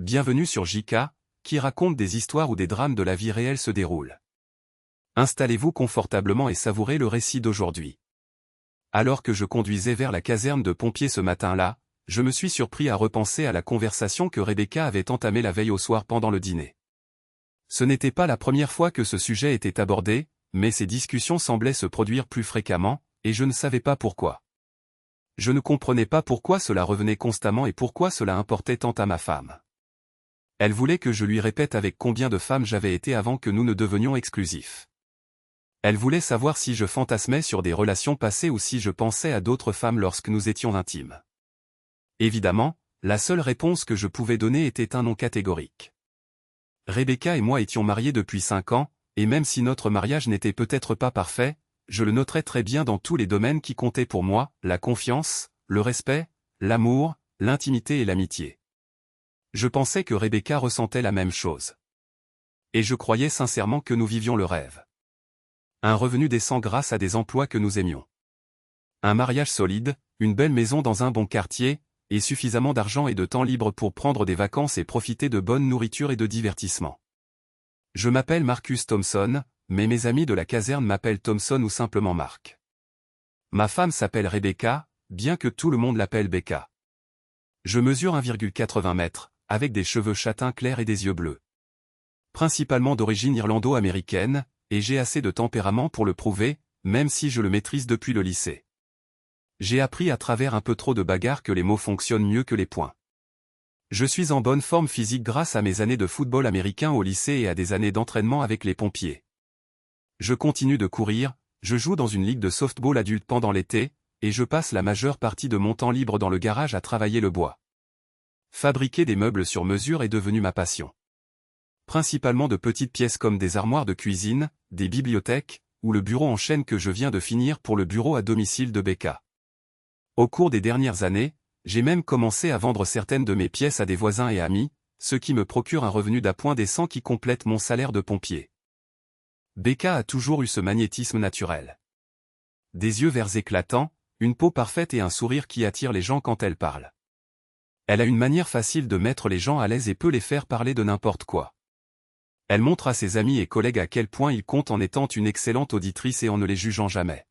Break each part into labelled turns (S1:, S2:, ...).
S1: Bienvenue sur JK, qui raconte des histoires où des drames de la vie réelle se déroulent. Installez-vous confortablement et savourez le récit d'aujourd'hui. Alors que je conduisais vers la caserne de pompiers ce matin-là, je me suis surpris à repenser à la conversation que Rebecca avait entamée la veille au soir pendant le dîner. Ce n'était pas la première fois que ce sujet était abordé, mais ces discussions semblaient se produire plus fréquemment, et je ne savais pas pourquoi. Je ne comprenais pas pourquoi cela revenait constamment et pourquoi cela importait tant à ma femme. Elle voulait que je lui répète avec combien de femmes j'avais été avant que nous ne devenions exclusifs. Elle voulait savoir si je fantasmais sur des relations passées ou si je pensais à d'autres femmes lorsque nous étions intimes. Évidemment, la seule réponse que je pouvais donner était un non catégorique. Rebecca et moi étions mariés depuis 5 ans, et même si notre mariage n'était peut-être pas parfait, je le noterais très bien dans tous les domaines qui comptaient pour moi, la confiance, le respect, l'amour, l'intimité et l'amitié. Je pensais que Rebecca ressentait la même chose. Et je croyais sincèrement que nous vivions le rêve. Un revenu décent grâce à des emplois que nous aimions. Un mariage solide, une belle maison dans un bon quartier, et suffisamment d'argent et de temps libre pour prendre des vacances et profiter de bonne nourriture et de divertissement. Je m'appelle Marcus Thompson, mais mes amis de la caserne m'appellent Thompson ou simplement Marc. Ma femme s'appelle Rebecca, bien que tout le monde l'appelle Becca. Je mesure 1,80 m, avec des cheveux châtains clairs et des yeux bleus. Principalement d'origine irlando-américaine, et j'ai assez de tempérament pour le prouver, même si je le maîtrise depuis le lycée. J'ai appris à travers un peu trop de bagarres que les mots fonctionnent mieux que les poings. Je suis en bonne forme physique grâce à mes années de football américain au lycée et à des années d'entraînement avec les pompiers. Je continue de courir, je joue dans une ligue de softball adulte pendant l'été, et je passe la majeure partie de mon temps libre dans le garage à travailler le bois. Fabriquer des meubles sur mesure est devenu ma passion. Principalement de petites pièces comme des armoires de cuisine, des bibliothèques, ou le bureau en chêne que je viens de finir pour le bureau à domicile de Becca. Au cours des dernières années, j'ai même commencé à vendre certaines de mes pièces à des voisins et amis, ce qui me procure un revenu d'appoint décent qui complète mon salaire de pompier. Becca a toujours eu ce magnétisme naturel. Des yeux verts éclatants, une peau parfaite et un sourire qui attire les gens quand elle parle. Elle a une manière facile de mettre les gens à l'aise et peut les faire parler de n'importe quoi. Elle montre à ses amis et collègues à quel point ils comptent en étant une excellente auditrice et en ne les jugeant jamais.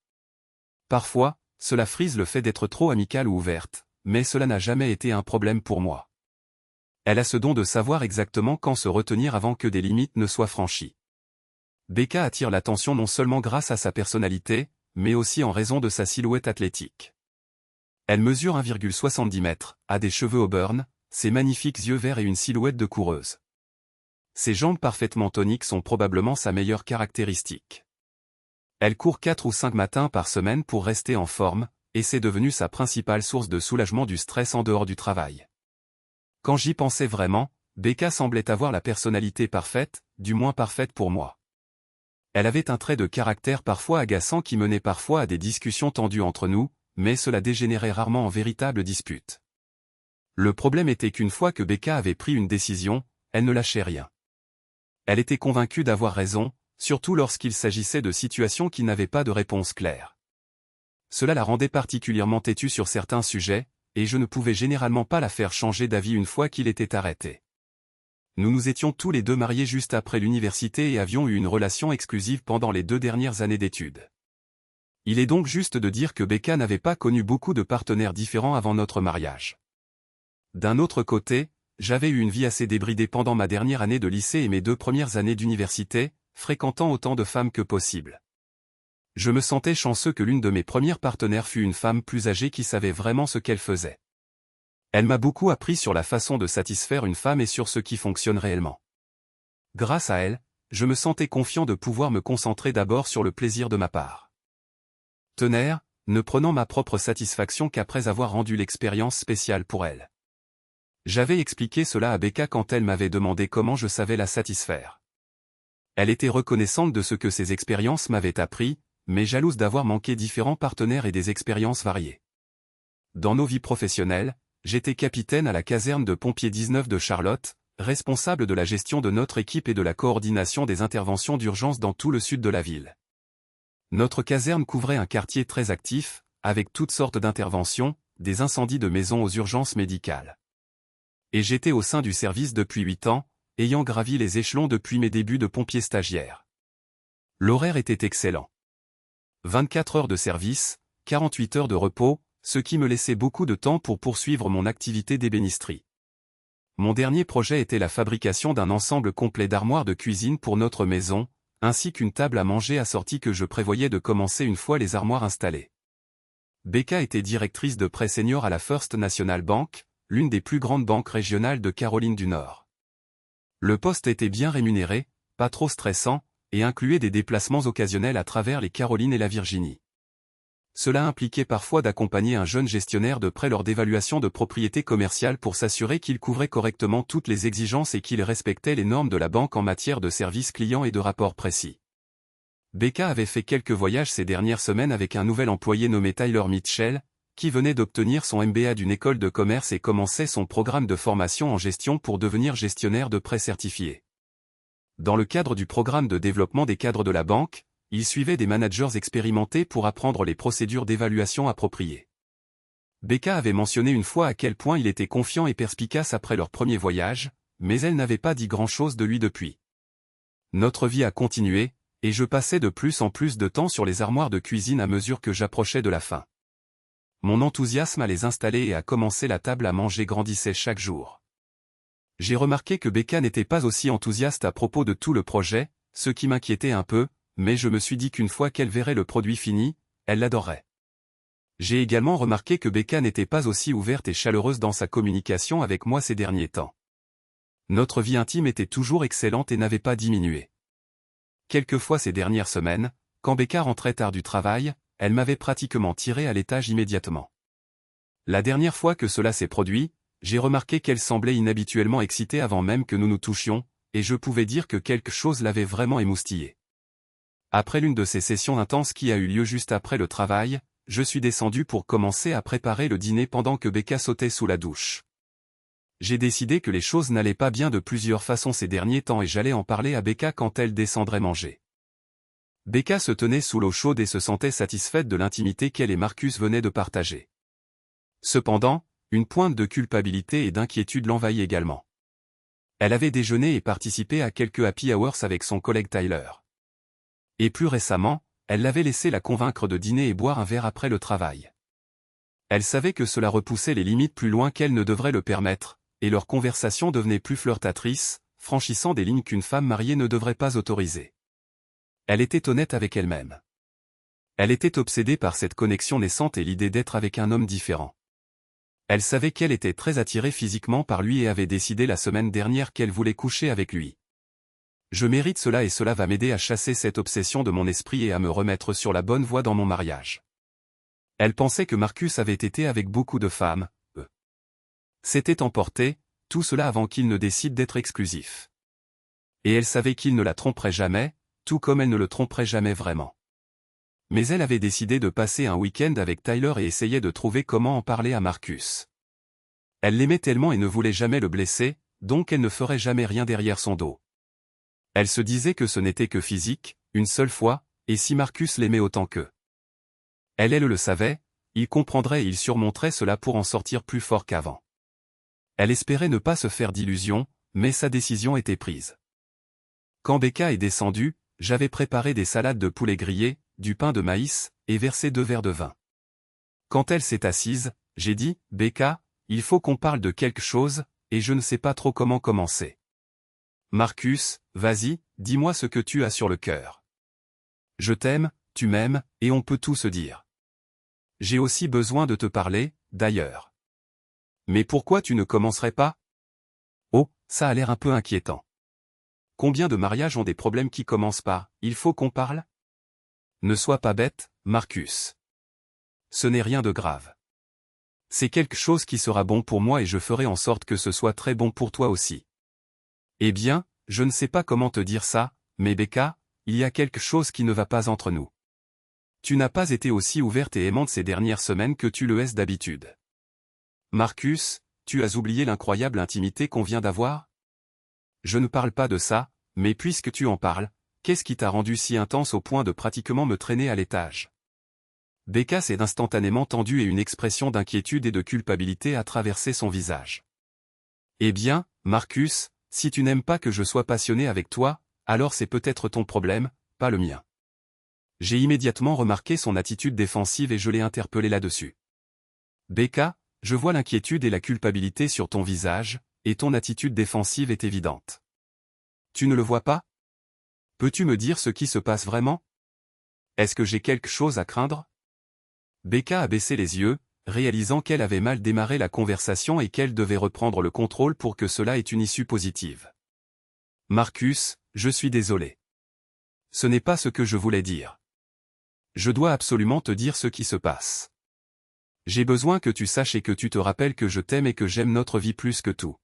S1: Parfois, cela frise le fait d'être trop amicale ou ouverte, mais cela n'a jamais été un problème pour moi. Elle a ce don de savoir exactement quand se retenir avant que des limites ne soient franchies. Becca attire l'attention non seulement grâce à sa personnalité, mais aussi en raison de sa silhouette athlétique. Elle mesure 1,70 m, a des cheveux auburn, ses magnifiques yeux verts et une silhouette de coureuse. Ses jambes parfaitement toniques sont probablement sa meilleure caractéristique. Elle court 4 ou 5 matins par semaine pour rester en forme, et c'est devenu sa principale source de soulagement du stress en dehors du travail. Quand j'y pensais vraiment, Becca semblait avoir la personnalité parfaite, du moins parfaite pour moi. Elle avait un trait de caractère parfois agaçant qui menait parfois à des discussions tendues entre nous, mais cela dégénérait rarement en véritable dispute. Le problème était qu'une fois que Becca avait pris une décision, elle ne lâchait rien. Elle était convaincue d'avoir raison, surtout lorsqu'il s'agissait de situations qui n'avaient pas de réponse claire. Cela la rendait particulièrement têtue sur certains sujets, et je ne pouvais généralement pas la faire changer d'avis une fois qu'il était arrêté. Nous nous étions tous les deux mariés juste après l'université et avions eu une relation exclusive pendant les 2 dernières années d'études. Il est donc juste de dire que Becca n'avait pas connu beaucoup de partenaires différents avant notre mariage. D'un autre côté, j'avais eu une vie assez débridée pendant ma dernière année de lycée et mes 2 premières années d'université, fréquentant autant de femmes que possible. Je me sentais chanceux que l'une de mes premières partenaires fût une femme plus âgée qui savait vraiment ce qu'elle faisait. Elle m'a beaucoup appris sur la façon de satisfaire une femme et sur ce qui fonctionne réellement. Grâce à elle, je me sentais confiant de pouvoir me concentrer d'abord sur le plaisir de ma part. Tonnerre, ne prenant ma propre satisfaction qu'après avoir rendu l'expérience spéciale pour elle. J'avais expliqué cela à Becca quand elle m'avait demandé comment je savais la satisfaire. Elle était reconnaissante de ce que ces expériences m'avaient appris, mais jalouse d'avoir manqué différents partenaires et des expériences variées. Dans nos vies professionnelles, j'étais capitaine à la caserne de pompiers 19 de Charlotte, responsable de la gestion de notre équipe et de la coordination des interventions d'urgence dans tout le sud de la ville. Notre caserne couvrait un quartier très actif, avec toutes sortes d'interventions, des incendies de maisons aux urgences médicales. Et j'étais au sein du service depuis 8 ans, ayant gravi les échelons depuis mes débuts de pompier stagiaire. L'horaire était excellent. 24 heures de service, 48 heures de repos, ce qui me laissait beaucoup de temps pour poursuivre mon activité d'ébénisterie. Mon dernier projet était la fabrication d'un ensemble complet d'armoires de cuisine pour notre maison, ainsi qu'une table à manger assortie que je prévoyais de commencer une fois les armoires installées. Becca était directrice de prêt senior à la First National Bank, l'une des plus grandes banques régionales de Caroline du Nord. Le poste était bien rémunéré, pas trop stressant, et incluait des déplacements occasionnels à travers les Carolines et la Virginie. Cela impliquait parfois d'accompagner un jeune gestionnaire de prêt lors d'évaluation de propriété commerciale pour s'assurer qu'il couvrait correctement toutes les exigences et qu'il respectait les normes de la banque en matière de service client et de rapports précis. Becca avait fait quelques voyages ces dernières semaines avec un nouvel employé nommé Tyler Mitchell, qui venait d'obtenir son MBA d'une école de commerce et commençait son programme de formation en gestion pour devenir gestionnaire de prêt certifié. Dans le cadre du programme de développement des cadres de la banque, il suivait des managers expérimentés pour apprendre les procédures d'évaluation appropriées. Becca avait mentionné une fois à quel point il était confiant et perspicace après leur premier voyage, mais elle n'avait pas dit grand-chose de lui depuis. Notre vie a continué, et je passais de plus en plus de temps sur les armoires de cuisine à mesure que j'approchais de la fin. Mon enthousiasme à les installer et à commencer la table à manger grandissait chaque jour. J'ai remarqué que Becca n'était pas aussi enthousiaste à propos de tout le projet, ce qui m'inquiétait un peu, mais je me suis dit qu'une fois qu'elle verrait le produit fini, elle l'adorerait. J'ai également remarqué que Becca n'était pas aussi ouverte et chaleureuse dans sa communication avec moi ces derniers temps. Notre vie intime était toujours excellente et n'avait pas diminué. Quelquefois ces dernières semaines, quand Becca rentrait tard du travail, elle m'avait pratiquement tiré à l'étage immédiatement. La dernière fois que cela s'est produit, j'ai remarqué qu'elle semblait inhabituellement excitée avant même que nous nous touchions, et je pouvais dire que quelque chose l'avait vraiment émoustillée. Après l'une de ces sessions intenses qui a eu lieu juste après le travail, je suis descendu pour commencer à préparer le dîner pendant que Becca sautait sous la douche. J'ai décidé que les choses n'allaient pas bien de plusieurs façons ces derniers temps et j'allais en parler à Becca quand elle descendrait manger. Becca se tenait sous l'eau chaude et se sentait satisfaite de l'intimité qu'elle et Marcus venaient de partager. Cependant, une pointe de culpabilité et d'inquiétude l'envahit également. Elle avait déjeuné et participé à quelques happy hours avec son collègue Tyler. Et plus récemment, elle l'avait laissé la convaincre de dîner et boire un verre après le travail. Elle savait que cela repoussait les limites plus loin qu'elle ne devrait le permettre, et leur conversation devenait plus flirtatrice, franchissant des lignes qu'une femme mariée ne devrait pas autoriser. Elle était honnête avec elle-même. Elle était obsédée par cette connexion naissante et l'idée d'être avec un homme différent. Elle savait qu'elle était très attirée physiquement par lui et avait décidé la semaine dernière qu'elle voulait coucher avec lui. Je mérite cela et cela va m'aider à chasser cette obsession de mon esprit et à me remettre sur la bonne voie dans mon mariage. Elle pensait que Marcus avait été avec beaucoup de femmes, s'était emporté, tout cela avant qu'il ne décide d'être exclusif. Et elle savait qu'il ne la tromperait jamais, tout comme elle ne le tromperait jamais vraiment. Mais elle avait décidé de passer un week-end avec Tyler et essayait de trouver comment en parler à Marcus. Elle l'aimait tellement et ne voulait jamais le blesser, donc elle ne ferait jamais rien derrière son dos. Elle se disait que ce n'était que physique, une seule fois, et si Marcus l'aimait autant qu'eux. Elle le savait, il comprendrait et il surmonterait cela pour en sortir plus fort qu'avant. Elle espérait ne pas se faire d'illusions, mais sa décision était prise. Quand Becca est descendue, j'avais préparé des salades de poulet grillé, du pain de maïs, et versé 2 verres de vin. Quand elle s'est assise, j'ai dit, « Becca, il faut qu'on parle de quelque chose, et je ne sais pas trop comment commencer. Marcus, vas-y, dis-moi ce que tu as sur le cœur. Je t'aime, tu m'aimes, et on peut tout se dire. J'ai aussi besoin de te parler, d'ailleurs. Mais pourquoi tu ne commencerais pas? Oh, ça a l'air un peu inquiétant. Combien de mariages ont des problèmes qui commencent par « il faut qu'on parle » ? Ne sois pas bête, Marcus. Ce n'est rien de grave. C'est quelque chose qui sera bon pour moi et je ferai en sorte que ce soit très bon pour toi aussi. Eh bien, je ne sais pas comment te dire ça, mais Becca, il y a quelque chose qui ne va pas entre nous. Tu n'as pas été aussi ouverte et aimante ces dernières semaines que tu le es d'habitude. Marcus, tu as oublié l'incroyable intimité qu'on vient d'avoir? Je ne parle pas de ça, mais puisque tu en parles, qu'est-ce qui t'a rendu si intense au point de pratiquement me traîner à l'étage? Becca s'est instantanément tendue et une expression d'inquiétude et de culpabilité a traversé son visage. Eh bien, Marcus, si tu n'aimes pas que je sois passionné avec toi, alors c'est peut-être ton problème, pas le mien. J'ai immédiatement remarqué son attitude défensive et je l'ai interpellé là-dessus. Becca, je vois l'inquiétude et la culpabilité sur ton visage, et ton attitude défensive est évidente. Tu ne le vois pas? Peux-tu me dire ce qui se passe vraiment? Est-ce que j'ai quelque chose à craindre? Becca a baissé les yeux, réalisant qu'elle avait mal démarré la conversation et qu'elle devait reprendre le contrôle pour que cela ait une issue positive. Marcus, je suis désolé. Ce n'est pas ce que je voulais dire. Je dois absolument te dire ce qui se passe. J'ai besoin que tu saches et que tu te rappelles que je t'aime et que j'aime notre vie plus que tout.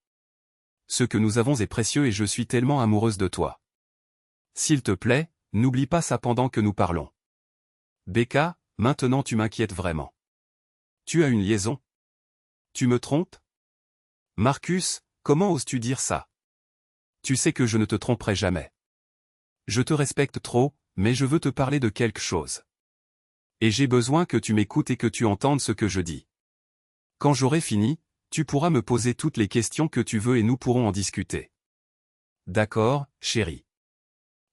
S1: Ce que nous avons est précieux et je suis tellement amoureuse de toi. S'il te plaît, n'oublie pas ça pendant que nous parlons. Becca, maintenant tu m'inquiètes vraiment. Tu as une liaison? Tu me trompes? Marcus, comment oses-tu dire ça? Tu sais que je ne te tromperai jamais. Je te respecte trop, mais je veux te parler de quelque chose. Et j'ai besoin que tu m'écoutes et que tu entendes ce que je dis. Quand j'aurai fini, tu pourras me poser toutes les questions que tu veux et nous pourrons en discuter. D'accord, chérie.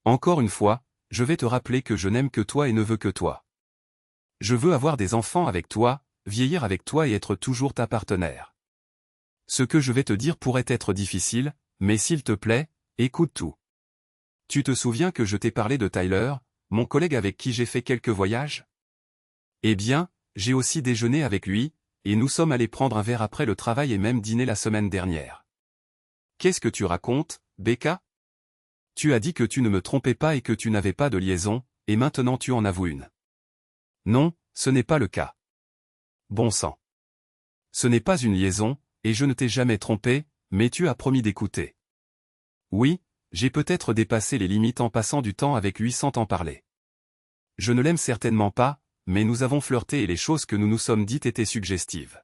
S1: Encore une fois, je vais te rappeler que je n'aime que toi et ne veux que toi. Je veux avoir des enfants avec toi, vieillir avec toi et être toujours ta partenaire. Ce que je vais te dire pourrait être difficile, mais s'il te plaît, écoute tout. Tu te souviens que je t'ai parlé de Tyler, mon collègue avec qui j'ai fait quelques voyages? Eh bien, j'ai aussi déjeuné avec lui, et nous sommes allés prendre un verre après le travail et même dîner la semaine dernière. Qu'est-ce que tu racontes, Becca? Tu as dit que tu ne me trompais pas et que tu n'avais pas de liaison, et maintenant tu en avoues une. Non, ce n'est pas le cas. Bon sang. Ce n'est pas une liaison, et je ne t'ai jamais trompé, mais tu as promis d'écouter. Oui, j'ai peut-être dépassé les limites en passant du temps avec lui sans t'en parler. Je ne l'aime certainement pas, mais nous avons flirté et les choses que nous nous sommes dites étaient suggestives.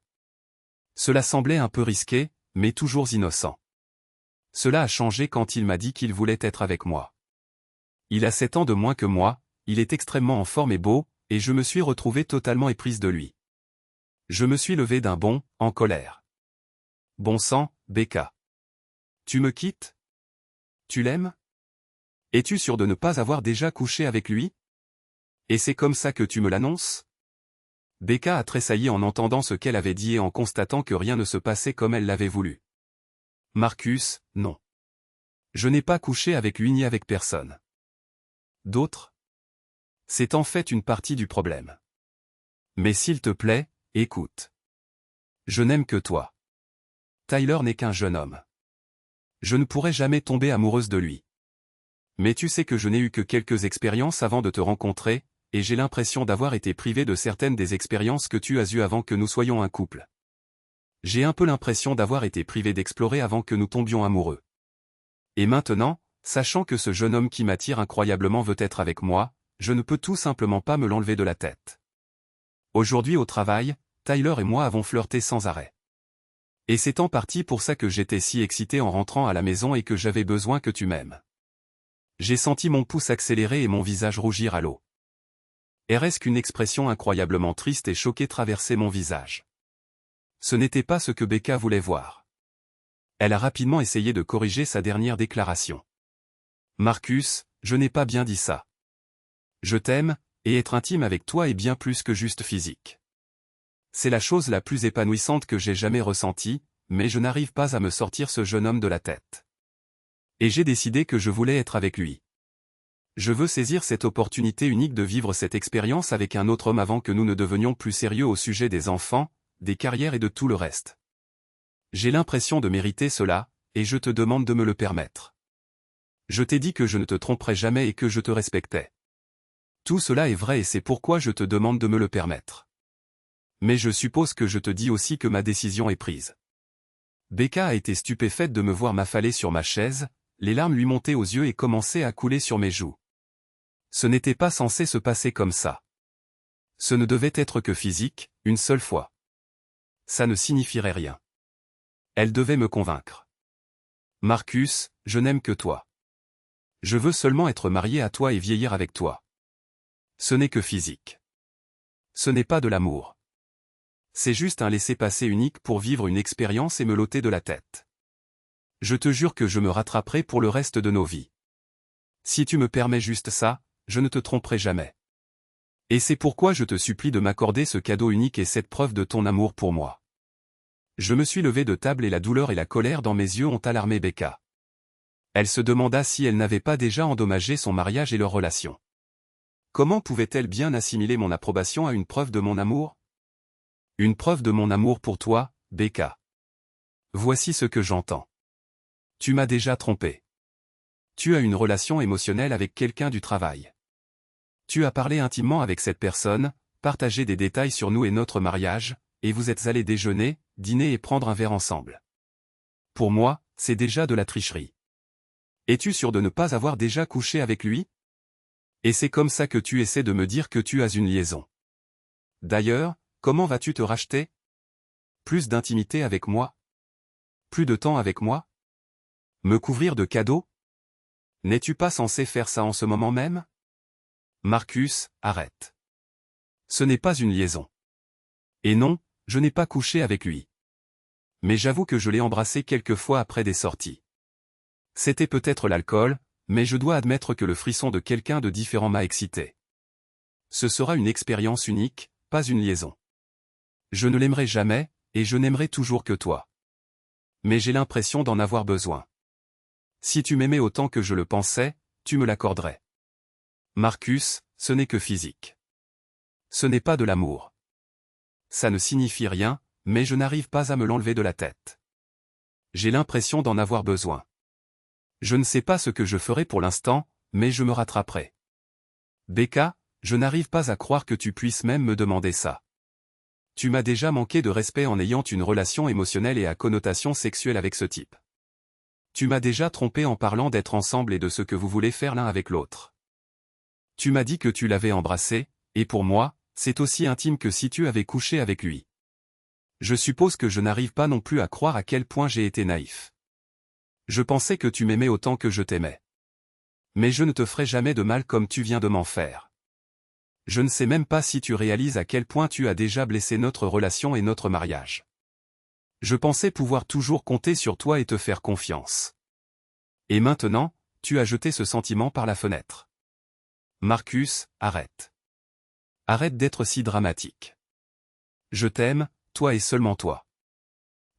S1: Cela semblait un peu risqué, mais toujours innocent. Cela a changé quand il m'a dit qu'il voulait être avec moi. Il a 7 ans de moins que moi, il est extrêmement en forme et beau, et je me suis retrouvée totalement éprise de lui. Je me suis levée d'un bond, en colère. Bon sang, Becca. Tu me quittes? Tu l'aimes? Es-tu sûr de ne pas avoir déjà couché avec lui? Et c'est comme ça que tu me l'annonces? Becca a tressailli en entendant ce qu'elle avait dit et en constatant que rien ne se passait comme elle l'avait voulu. Marcus, non. Je n'ai pas couché avec lui ni avec personne. D'autres? C'est en fait une partie du problème. Mais s'il te plaît, écoute. Je n'aime que toi. Tyler n'est qu'un jeune homme. Je ne pourrai jamais tomber amoureuse de lui. Mais tu sais que je n'ai eu que quelques expériences avant de te rencontrer, et j'ai l'impression d'avoir été privé de certaines des expériences que tu as eues avant que nous soyons un couple. J'ai un peu l'impression d'avoir été privé d'explorer avant que nous tombions amoureux. Et maintenant, sachant que ce jeune homme qui m'attire incroyablement veut être avec moi, je ne peux tout simplement pas me l'enlever de la tête. Aujourd'hui au travail, Tyler et moi avons flirté sans arrêt. Et c'est en partie pour ça que j'étais si excité en rentrant à la maison et que j'avais besoin que tu m'aimes. J'ai senti mon pouce accélérer et mon visage rougir à l'eau. Est-ce qu'une expression incroyablement triste et choquée traversait mon visage? Ce n'était pas ce que Becca voulait voir. Elle a rapidement essayé de corriger sa dernière déclaration. Marcus, je n'ai pas bien dit ça. Je t'aime, et être intime avec toi est bien plus que juste physique. C'est la chose la plus épanouissante que j'ai jamais ressentie, mais je n'arrive pas à me sortir ce jeune homme de la tête. Et j'ai décidé que je voulais être avec lui. Je veux saisir cette opportunité unique de vivre cette expérience avec un autre homme avant que nous ne devenions plus sérieux au sujet des enfants, des carrières et de tout le reste. J'ai l'impression de mériter cela, et je te demande de me le permettre. Je t'ai dit que je ne te tromperais jamais et que je te respectais. Tout cela est vrai et c'est pourquoi je te demande de me le permettre. Mais je suppose que je te dis aussi que ma décision est prise. Becca a été stupéfaite de me voir m'affaler sur ma chaise, les larmes lui montaient aux yeux et commençaient à couler sur mes joues. Ce n'était pas censé se passer comme ça. Ce ne devait être que physique, une seule fois. Ça ne signifierait rien. Elle devait me convaincre. Marcus, je n'aime que toi. Je veux seulement être marié à toi et vieillir avec toi. Ce n'est que physique. Ce n'est pas de l'amour. C'est juste un laissez-passer unique pour vivre une expérience et me l'ôter de la tête. Je te jure que je me rattraperai pour le reste de nos vies. Si tu me permets juste ça, je ne te tromperai jamais. Et c'est pourquoi je te supplie de m'accorder ce cadeau unique et cette preuve de ton amour pour moi. Je me suis levé de table et la douleur et la colère dans mes yeux ont alarmé Becca. Elle se demanda si elle n'avait pas déjà endommagé son mariage et leur relation. Comment pouvait-elle bien assimiler mon approbation à une preuve de mon amour? Une preuve de mon amour pour toi, Becca. Voici ce que j'entends. Tu m'as déjà trompé. Tu as une relation émotionnelle avec quelqu'un du travail. Tu as parlé intimement avec cette personne, partagé des détails sur nous et notre mariage, et vous êtes allés déjeuner, dîner et prendre un verre ensemble. Pour moi, c'est déjà de la tricherie. Es-tu sûr de ne pas avoir déjà couché avec lui? Et c'est comme ça que tu essaies de me dire que tu as une liaison. D'ailleurs, comment vas-tu te racheter? Plus d'intimité avec moi? Plus de temps avec moi? Me couvrir de cadeaux? N'es-tu pas censé faire ça en ce moment même? Marcus, arrête. Ce n'est pas une liaison. Et non, je n'ai pas couché avec lui. Mais j'avoue que je l'ai embrassé quelques fois après des sorties. C'était peut-être l'alcool, mais je dois admettre que le frisson de quelqu'un de différent m'a excité. Ce sera une expérience unique, pas une liaison. Je ne l'aimerai jamais, et je n'aimerai toujours que toi. Mais j'ai l'impression d'en avoir besoin. Si tu m'aimais autant que je le pensais, tu me l'accorderais. Marcus, ce n'est que physique. Ce n'est pas de l'amour. Ça ne signifie rien, mais je n'arrive pas à me l'enlever de la tête. J'ai l'impression d'en avoir besoin. Je ne sais pas ce que je ferai pour l'instant, mais je me rattraperai. Becca, je n'arrive pas à croire que tu puisses même me demander ça. Tu m'as déjà manqué de respect en ayant une relation émotionnelle et à connotation sexuelle avec ce type. Tu m'as déjà trompé en parlant d'être ensemble et de ce que vous voulez faire l'un avec l'autre. Tu m'as dit que tu l'avais embrassé, et pour moi, c'est aussi intime que si tu avais couché avec lui. Je suppose que je n'arrive pas non plus à croire à quel point j'ai été naïf. Je pensais que tu m'aimais autant que je t'aimais. Mais je ne te ferai jamais de mal comme tu viens de m'en faire. Je ne sais même pas si tu réalises à quel point tu as déjà blessé notre relation et notre mariage. Je pensais pouvoir toujours compter sur toi et te faire confiance. Et maintenant, tu as jeté ce sentiment par la fenêtre. Marcus, arrête. Arrête d'être si dramatique. Je t'aime, toi et seulement toi.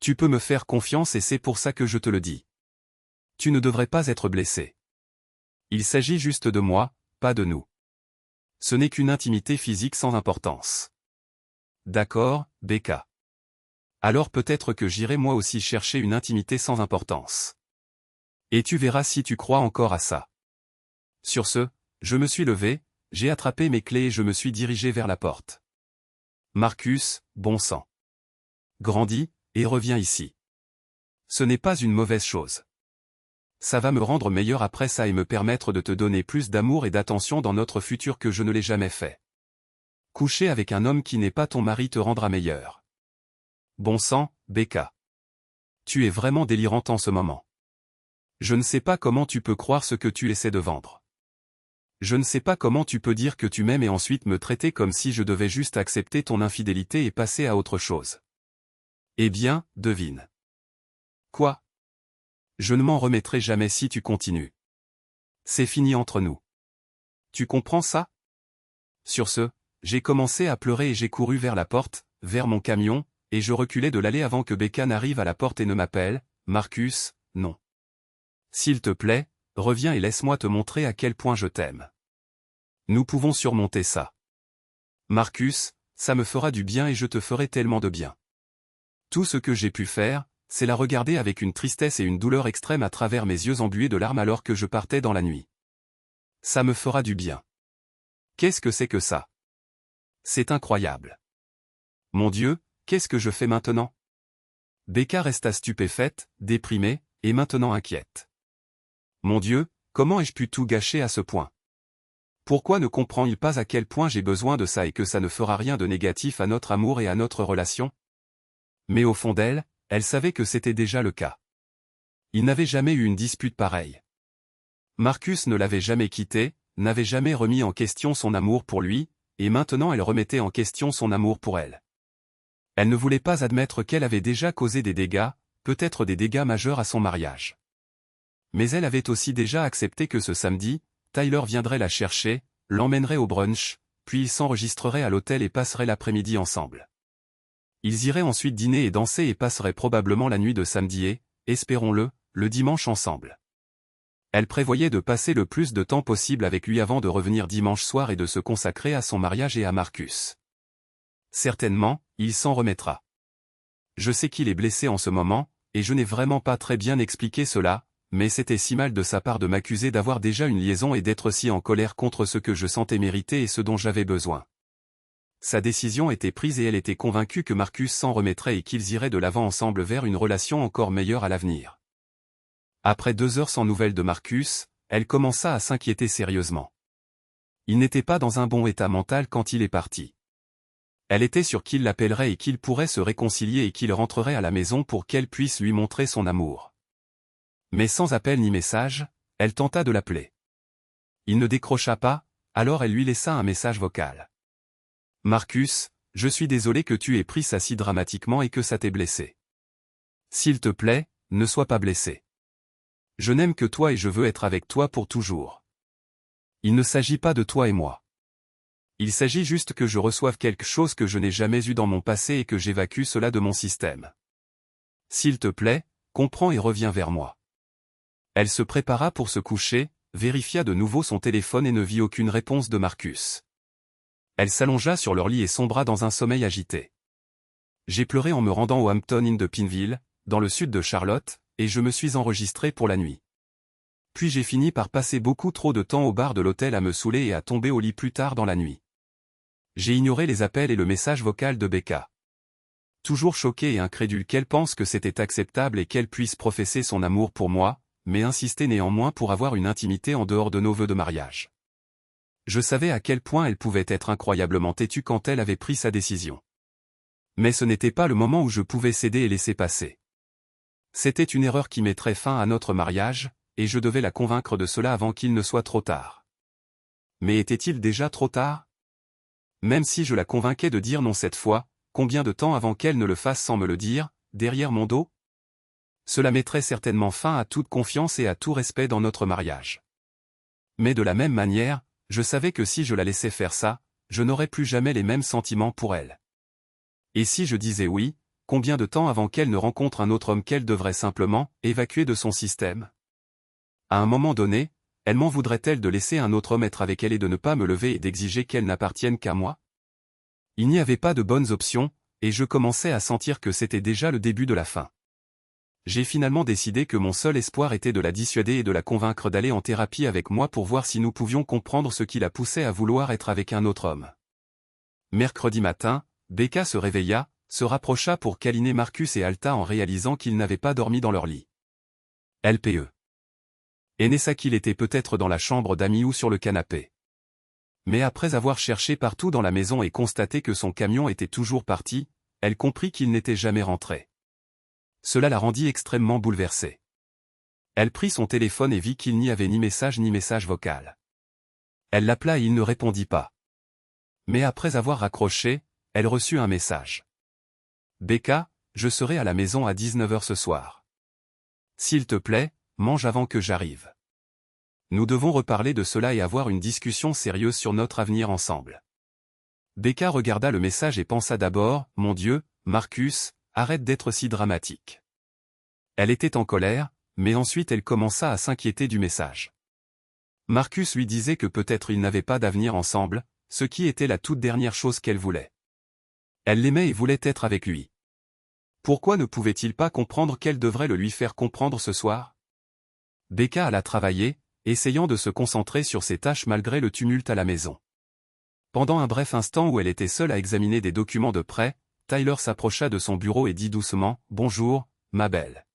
S1: Tu peux me faire confiance et c'est pour ça que je te le dis. Tu ne devrais pas être blessé. Il s'agit juste de moi, pas de nous. Ce n'est qu'une intimité physique sans importance. D'accord, Becca. Alors peut-être que j'irai moi aussi chercher une intimité sans importance. Et tu verras si tu crois encore à ça. Sur ce, je me suis levé, j'ai attrapé mes clés et je me suis dirigé vers la porte. Marcus, bon sang. Grandis, et reviens ici. Ce n'est pas une mauvaise chose. Ça va me rendre meilleur après ça et me permettre de te donner plus d'amour et d'attention dans notre futur que je ne l'ai jamais fait. Coucher avec un homme qui n'est pas ton mari te rendra meilleur. Bon sang, Becca. Tu es vraiment délirante en ce moment. Je ne sais pas comment tu peux croire ce que tu essaies de vendre. Je ne sais pas comment tu peux dire que tu m'aimes et ensuite me traiter comme si je devais juste accepter ton infidélité et passer à autre chose. Eh bien, devine. Quoi? Je ne m'en remettrai jamais si tu continues. C'est fini entre nous. Tu comprends ça? Sur ce, j'ai commencé à pleurer et j'ai couru vers la porte, vers mon camion, et je reculais de l'allée avant que Becca n'arrive à la porte et ne m'appelle. Marcus, non. S'il te plaît, reviens et laisse-moi te montrer à quel point je t'aime. Nous pouvons surmonter ça. Marcus, ça me fera du bien et je te ferai tellement de bien. Tout ce que j'ai pu faire, c'est la regarder avec une tristesse et une douleur extrême à travers mes yeux embués de larmes alors que je partais dans la nuit. Ça me fera du bien. Qu'est-ce que c'est que ça? C'est incroyable. Mon Dieu, qu'est-ce que je fais maintenant? Becca resta stupéfaite, déprimée, et maintenant inquiète. Mon Dieu, comment ai-je pu tout gâcher à ce point? Pourquoi ne comprend-il pas à quel point j'ai besoin de ça et que ça ne fera rien de négatif à notre amour et à notre relation? Mais au fond d'elle, elle savait que c'était déjà le cas. Il n'avait jamais eu une dispute pareille. Marcus ne l'avait jamais quitté, n'avait jamais remis en question son amour pour lui, et maintenant elle remettait en question son amour pour elle. Elle ne voulait pas admettre qu'elle avait déjà causé des dégâts, peut-être des dégâts majeurs à son mariage. Mais elle avait aussi déjà accepté que ce samedi, Tyler viendrait la chercher, l'emmènerait au brunch, puis ils s'enregistreraient à l'hôtel et passeraient l'après-midi ensemble. Ils iraient ensuite dîner et danser et passeraient probablement la nuit de samedi et, espérons-le, le dimanche ensemble. Elle prévoyait de passer le plus de temps possible avec lui avant de revenir dimanche soir et de se consacrer à son mariage et à Marcus. Certainement, il s'en remettra. Je sais qu'il est blessé en ce moment, et je n'ai vraiment pas très bien expliqué cela, mais c'était si mal de sa part de m'accuser d'avoir déjà une liaison et d'être si en colère contre ce que je sentais mériter et ce dont j'avais besoin. Sa décision était prise et elle était convaincue que Marcus s'en remettrait et qu'ils iraient de l'avant ensemble vers une relation encore meilleure à l'avenir. Après 2 heures sans nouvelles de Marcus, elle commença à s'inquiéter sérieusement. Il n'était pas dans un bon état mental quand il est parti. Elle était sûre qu'il l'appellerait et qu'ils pourraient se réconcilier et qu'il rentrerait à la maison pour qu'elle puisse lui montrer son amour. Mais sans appel ni message, elle tenta de l'appeler. Il ne décrocha pas, alors elle lui laissa un message vocal. « Marcus, je suis désolé que tu aies pris ça si dramatiquement et que ça t'ait blessé. S'il te plaît, ne sois pas blessé. Je n'aime que toi et je veux être avec toi pour toujours. Il ne s'agit pas de toi et moi. Il s'agit juste que je reçoive quelque chose que je n'ai jamais eu dans mon passé et que j'évacue cela de mon système. S'il te plaît, comprends et reviens vers moi. » Elle se prépara pour se coucher, vérifia de nouveau son téléphone et ne vit aucune réponse de Marcus. Elle s'allongea sur leur lit et sombra dans un sommeil agité. J'ai pleuré en me rendant au Hampton Inn de Pineville, dans le sud de Charlotte, et je me suis enregistré pour la nuit. Puis j'ai fini par passer beaucoup trop de temps au bar de l'hôtel à me saouler et à tomber au lit plus tard dans la nuit. J'ai ignoré les appels et le message vocal de Becca. Toujours choqué et incrédule qu'elle pense que c'était acceptable et qu'elle puisse professer son amour pour moi, mais insister néanmoins pour avoir une intimité en dehors de nos vœux de mariage. Je savais à quel point elle pouvait être incroyablement têtue quand elle avait pris sa décision. Mais ce n'était pas le moment où je pouvais céder et laisser passer. C'était une erreur qui mettrait fin à notre mariage, et je devais la convaincre de cela avant qu'il ne soit trop tard. Mais était-il déjà trop tard? Même si je la convainquais de dire non cette fois, combien de temps avant qu'elle ne le fasse sans me le dire, derrière mon dos? Cela mettrait certainement fin à toute confiance et à tout respect dans notre mariage. Mais de la même manière, je savais que si je la laissais faire ça, je n'aurais plus jamais les mêmes sentiments pour elle. Et si je disais oui, combien de temps avant qu'elle ne rencontre un autre homme qu'elle devrait simplement évacuer de son système? À un moment donné, elle m'en voudrait-elle de laisser un autre homme être avec elle et de ne pas me lever et d'exiger qu'elle n'appartienne qu'à moi? Il n'y avait pas de bonnes options, et je commençais à sentir que c'était déjà le début de la fin. J'ai finalement décidé que mon seul espoir était de la dissuader et de la convaincre d'aller en thérapie avec moi pour voir si nous pouvions comprendre ce qui la poussait à vouloir être avec un autre homme. Mercredi matin, Becca se réveilla, se rapprocha pour câliner Marcus et Alta en réalisant qu'ils n'avaient pas dormi dans leur lit. LPE. Enessa qu'il était peut-être dans la chambre d'amis ou sur le canapé. Mais après avoir cherché partout dans la maison et constaté que son camion était toujours parti, elle comprit qu'il n'était jamais rentré. Cela la rendit extrêmement bouleversée. Elle prit son téléphone et vit qu'il n'y avait ni message vocal. Elle l'appela et il ne répondit pas. Mais après avoir raccroché, elle reçut un message. « Becca, je serai à la maison à 19h ce soir. S'il te plaît, mange avant que j'arrive. Nous devons reparler de cela et avoir une discussion sérieuse sur notre avenir ensemble. » Becca regarda le message et pensa d'abord, « Mon Dieu, Marcus, arrête d'être si dramatique. » Elle était en colère, mais ensuite elle commença à s'inquiéter du message. Marcus lui disait que peut-être ils n'avaient pas d'avenir ensemble, ce qui était la toute dernière chose qu'elle voulait. Elle l'aimait et voulait être avec lui. Pourquoi ne pouvait-il pas comprendre qu'elle devrait le lui faire comprendre ce soir? Becca alla travailler, essayant de se concentrer sur ses tâches malgré le tumulte à la maison. Pendant un bref instant où elle était seule à examiner des documents de prêt, Tyler s'approcha de son bureau et dit doucement, « Bonjour, ma belle.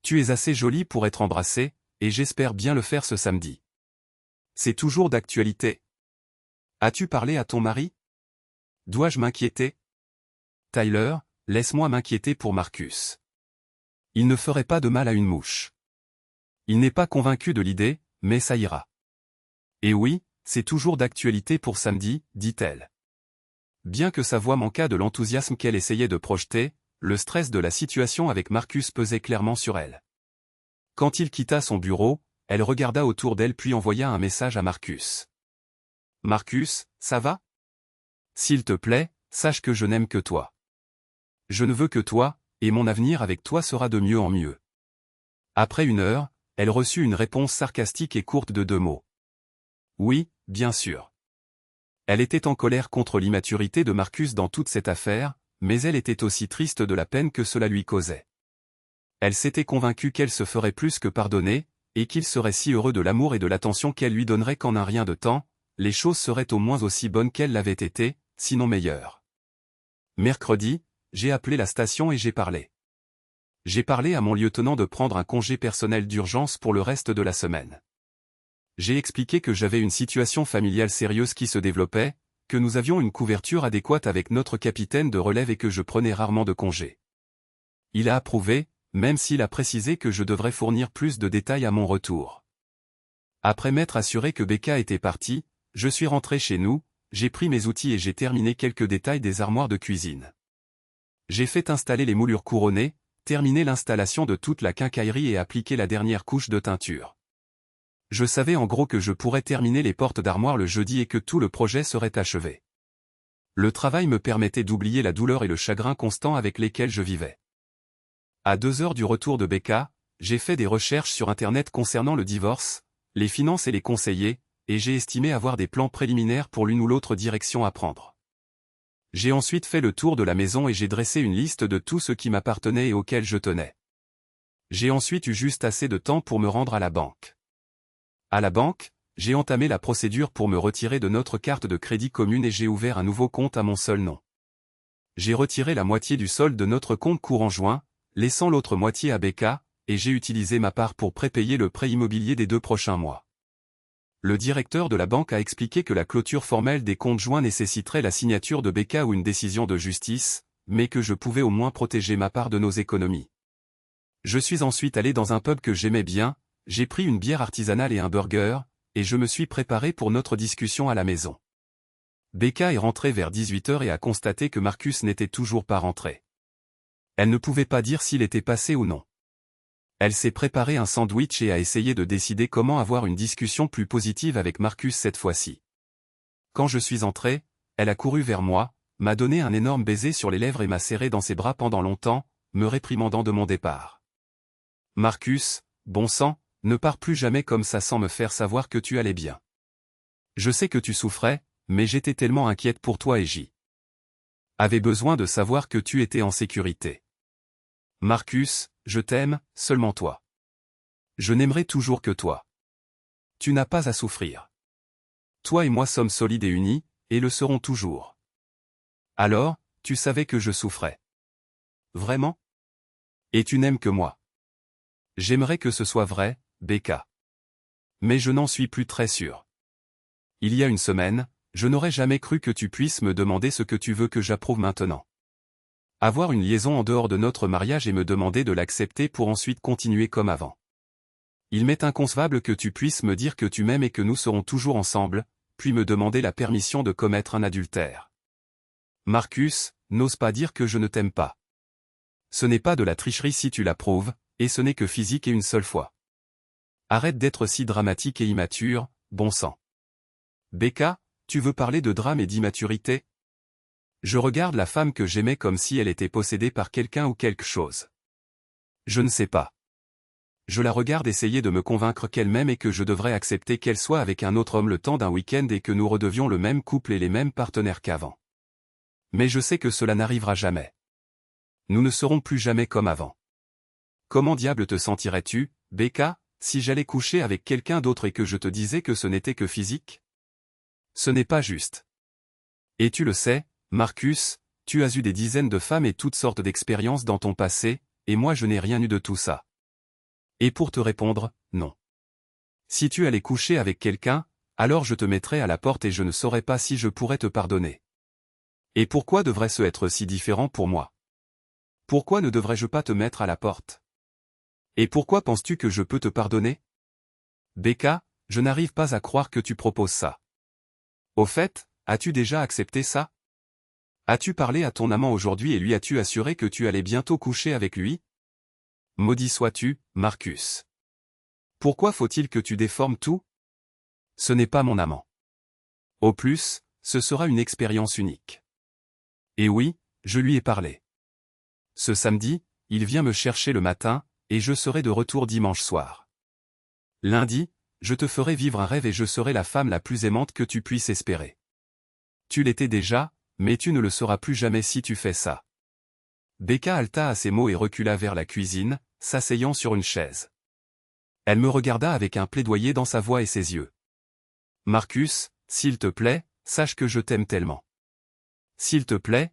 S1: Tu es assez jolie pour être embrassée, et j'espère bien le faire ce samedi. C'est toujours d'actualité. As-tu parlé à ton mari? Dois-je m'inquiéter? » Tyler, laisse-moi m'inquiéter pour Marcus. Il ne ferait pas de mal à une mouche. Il n'est pas convaincu de l'idée, mais ça ira. Et oui, c'est toujours d'actualité pour samedi, dit-elle. Bien que sa voix manquât de l'enthousiasme qu'elle essayait de projeter, le stress de la situation avec Marcus pesait clairement sur elle. Quand il quitta son bureau, elle regarda autour d'elle puis envoya un message à Marcus. « Marcus, ça va? S'il te plaît, sache que je n'aime que toi. Je ne veux que toi, et mon avenir avec toi sera de mieux en mieux. » Après 1 heure, elle reçut une réponse sarcastique et courte de 2 mots. « Oui, bien sûr. » Elle était en colère contre l'immaturité de Marcus dans toute cette affaire, mais elle était aussi triste de la peine que cela lui causait. Elle s'était convaincue qu'elle se ferait plus que pardonner, et qu'il serait si heureux de l'amour et de l'attention qu'elle lui donnerait qu'en un rien de temps, les choses seraient au moins aussi bonnes qu'elles l'avaient été, sinon meilleures. Mercredi, j'ai appelé la station et j'ai parlé. J'ai parlé à mon lieutenant de prendre un congé personnel d'urgence pour le reste de la semaine. J'ai expliqué que j'avais une situation familiale sérieuse qui se développait, que nous avions une couverture adéquate avec notre capitaine de relève et que je prenais rarement de congés. Il a approuvé, même s'il a précisé que je devrais fournir plus de détails à mon retour. Après m'être assuré que Becca était partie, je suis rentré chez nous, j'ai pris mes outils et j'ai terminé quelques détails des armoires de cuisine. J'ai fait installer les moulures couronnées, terminé l'installation de toute la quincaillerie et appliqué la dernière couche de teinture. Je savais en gros que je pourrais terminer les portes d'armoire le jeudi et que tout le projet serait achevé. Le travail me permettait d'oublier la douleur et le chagrin constant avec lesquels je vivais. À 2 heures du retour de Becca, j'ai fait des recherches sur Internet concernant le divorce, les finances et les conseillers, et j'ai estimé avoir des plans préliminaires pour l'une ou l'autre direction à prendre. J'ai ensuite fait le tour de la maison et j'ai dressé une liste de tout ce qui m'appartenait et auquel je tenais. J'ai ensuite eu juste assez de temps pour me rendre à la banque. À la banque, j'ai entamé la procédure pour me retirer de notre carte de crédit commune et j'ai ouvert un nouveau compte à mon seul nom. J'ai retiré la moitié du solde de notre compte courant joint, laissant l'autre moitié à Becca, et j'ai utilisé ma part pour prépayer le prêt immobilier des 2 prochains mois. Le directeur de la banque a expliqué que la clôture formelle des comptes joints nécessiterait la signature de Becca ou une décision de justice, mais que je pouvais au moins protéger ma part de nos économies. Je suis ensuite allé dans un pub que j'aimais bien, j'ai pris une bière artisanale et un burger, et je me suis préparé pour notre discussion à la maison. Becca est rentrée vers 18 h et a constaté que Marcus n'était toujours pas rentré. Elle ne pouvait pas dire s'il était passé ou non. Elle s'est préparé un sandwich et a essayé de décider comment avoir une discussion plus positive avec Marcus cette fois-ci. Quand je suis entré, elle a couru vers moi, m'a donné un énorme baiser sur les lèvres et m'a serré dans ses bras pendant longtemps, me réprimandant de mon départ. « Marcus, bon sang, ne pars plus jamais comme ça sans me faire savoir que tu allais bien. Je sais que tu souffrais, mais j'étais tellement inquiète pour toi et j'avais besoin de savoir que tu étais en sécurité. Marcus, je t'aime, seulement toi. Je n'aimerai toujours que toi. Tu n'as pas à souffrir. Toi et moi sommes solides et unis, et le serons toujours. Alors, tu savais que je souffrais. Vraiment? Et tu n'aimes que moi. J'aimerais que ce soit vrai, Becca. Mais je n'en suis plus très sûr. Il y a 1 semaine, je n'aurais jamais cru que tu puisses me demander ce que tu veux que j'approuve maintenant. Avoir une liaison en dehors de notre mariage et me demander de l'accepter pour ensuite continuer comme avant. Il m'est inconcevable que tu puisses me dire que tu m'aimes et que nous serons toujours ensemble, puis me demander la permission de commettre un adultère. Marcus, n'ose pas dire que je ne t'aime pas. Ce n'est pas de la tricherie si tu l'approuves, et ce n'est que physique et une seule fois. Arrête d'être si dramatique et immature, bon sang. Becca, tu veux parler de drame et d'immaturité? Je regarde la femme que j'aimais comme si elle était possédée par quelqu'un ou quelque chose. Je ne sais pas. Je la regarde essayer de me convaincre qu'elle m'aime et que je devrais accepter qu'elle soit avec un autre homme le temps d'un week-end et que nous redevions le même couple et les mêmes partenaires qu'avant. Mais je sais que cela n'arrivera jamais. Nous ne serons plus jamais comme avant. Comment diable te sentirais-tu, Becca, si j'allais coucher avec quelqu'un d'autre et que je te disais que ce n'était que physique? Ce n'est pas juste. Et tu le sais, Marcus, tu as eu des dizaines de femmes et toutes sortes d'expériences dans ton passé, et moi je n'ai rien eu de tout ça. Et pour te répondre, non. Si tu allais coucher avec quelqu'un, alors je te mettrais à la porte et je ne saurais pas si je pourrais te pardonner. Et pourquoi devrait-ce être si différent pour moi? Pourquoi ne devrais-je pas te mettre à la porte? Et pourquoi penses-tu que je peux te pardonner? Becca, je n'arrive pas à croire que tu proposes ça. Au fait, as-tu déjà accepté ça? As-tu parlé à ton amant aujourd'hui et lui as-tu assuré que tu allais bientôt coucher avec lui? Maudit sois-tu, Marcus. Pourquoi faut-il que tu déformes tout? Ce n'est pas mon amant. Au plus, ce sera une expérience unique. Et oui, je lui ai parlé. Ce samedi, il vient me chercher le matin, et je serai de retour dimanche soir. Lundi, je te ferai vivre un rêve et je serai la femme la plus aimante que tu puisses espérer. Tu l'étais déjà, mais tu ne le seras plus jamais si tu fais ça. Becca halta à ces mots et recula vers la cuisine, s'asseyant sur une chaise. Elle me regarda avec un plaidoyer dans sa voix et ses yeux. Marcus, s'il te plaît, sache que je t'aime tellement. S'il te plaît,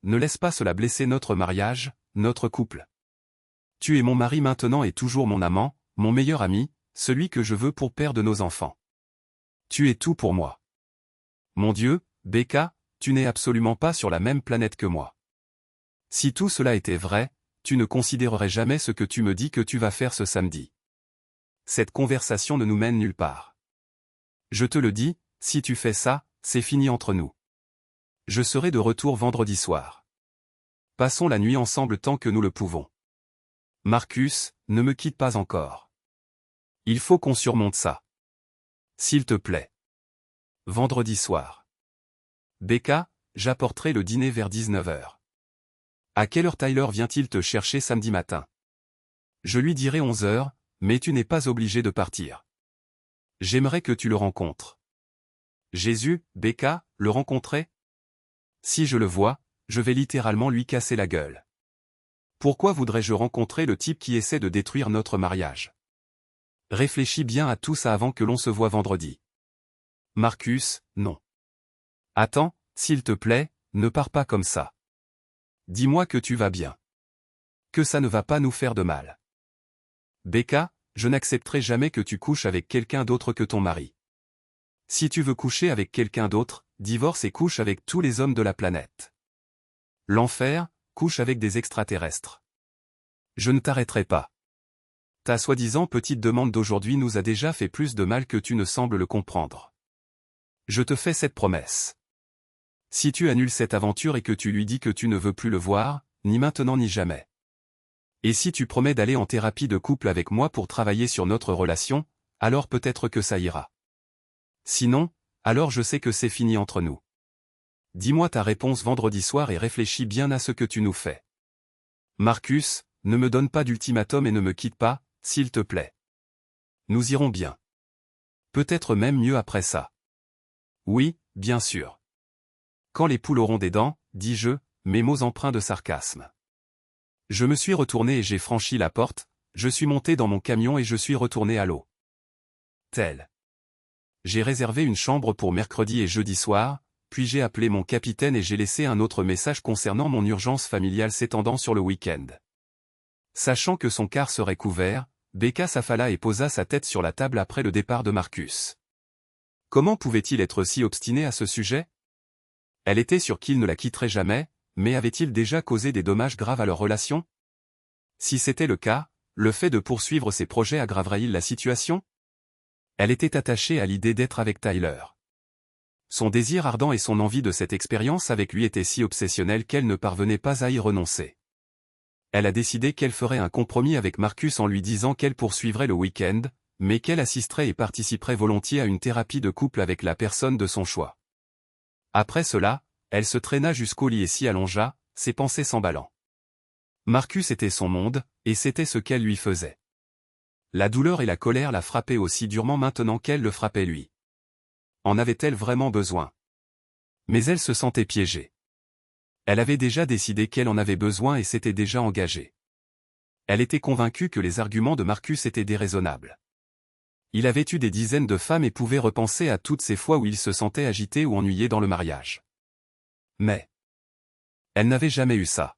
S1: ne laisse pas cela blesser notre mariage, notre couple. Tu es mon mari maintenant et toujours mon amant, mon meilleur ami, celui que je veux pour père de nos enfants. Tu es tout pour moi. Mon Dieu, Becca, tu n'es absolument pas sur la même planète que moi. Si tout cela était vrai, tu ne considérerais jamais ce que tu me dis que tu vas faire ce samedi. Cette conversation ne nous mène nulle part. Je te le dis, si tu fais ça, c'est fini entre nous. Je serai de retour vendredi soir. Passons la nuit ensemble tant que nous le pouvons. Marcus, ne me quitte pas encore. Il faut qu'on surmonte ça. S'il te plaît. Vendredi soir. Becca, j'apporterai le dîner vers 19h. À quelle heure Tyler vient-il te chercher samedi matin? Je lui dirai 11h, mais tu n'es pas obligé de partir. J'aimerais que tu le rencontres. Jésus, Becca, le rencontrer? Si je le vois, je vais littéralement lui casser la gueule. Pourquoi voudrais-je rencontrer le type qui essaie de détruire notre mariage? Réfléchis bien à tout ça avant que l'on se voie vendredi. Marcus, non. Attends, s'il te plaît, ne pars pas comme ça. Dis-moi que tu vas bien. Que ça ne va pas nous faire de mal. Becca, je n'accepterai jamais que tu couches avec quelqu'un d'autre que ton mari. Si tu veux coucher avec quelqu'un d'autre, divorce et couche avec tous les hommes de la planète. L'enfer, couche avec des extraterrestres. Je ne t'arrêterai pas. Ta soi-disant petite demande d'aujourd'hui nous a déjà fait plus de mal que tu ne sembles le comprendre. Je te fais cette promesse. Si tu annules cette aventure et que tu lui dis que tu ne veux plus le voir, ni maintenant ni jamais. Et si tu promets d'aller en thérapie de couple avec moi pour travailler sur notre relation, alors peut-être que ça ira. Sinon, alors je sais que c'est fini entre nous. Dis-moi ta réponse vendredi soir et réfléchis bien à ce que tu nous fais. Marcus, ne me donne pas d'ultimatum et ne me quitte pas, s'il te plaît. Nous irons bien. Peut-être même mieux après ça. Oui, bien sûr. Quand les poules auront des dents, dis-je, mes mots empreints de sarcasme. Je me suis retourné et j'ai franchi la porte, je suis monté dans mon camion et je suis retourné à l'eau. Tel. J'ai réservé une chambre pour mercredi et jeudi soir, puis j'ai appelé mon capitaine et j'ai laissé un autre message concernant mon urgence familiale s'étendant sur le week-end. Sachant que son quart serait couvert, Becca s'affala et posa sa tête sur la table après le départ de Marcus. Comment pouvait-il être si obstiné à ce sujet? Elle était sûre qu'il ne la quitterait jamais, mais avait-il déjà causé des dommages graves à leur relation? Si c'était le cas, le fait de poursuivre ses projets aggraverait-il la situation? Elle était attachée à l'idée d'être avec Tyler. Son désir ardent et son envie de cette expérience avec lui étaient si obsessionnels qu'elle ne parvenait pas à y renoncer. Elle a décidé qu'elle ferait un compromis avec Marcus en lui disant qu'elle poursuivrait le week-end, mais qu'elle assisterait et participerait volontiers à une thérapie de couple avec la personne de son choix. Après cela, elle se traîna jusqu'au lit et s'y allongea, ses pensées s'emballant. Marcus était son monde, et c'était ce qu'elle lui faisait. La douleur et la colère la frappaient aussi durement maintenant qu'elle le frappait lui. En avait-elle vraiment besoin? Mais elle se sentait piégée. Elle avait déjà décidé qu'elle en avait besoin et s'était déjà engagée. Elle était convaincue que les arguments de Marcus étaient déraisonnables. Il avait eu des dizaines de femmes et pouvait repenser à toutes ces fois où il se sentait agité ou ennuyé dans le mariage. Mais elle n'avait jamais eu ça.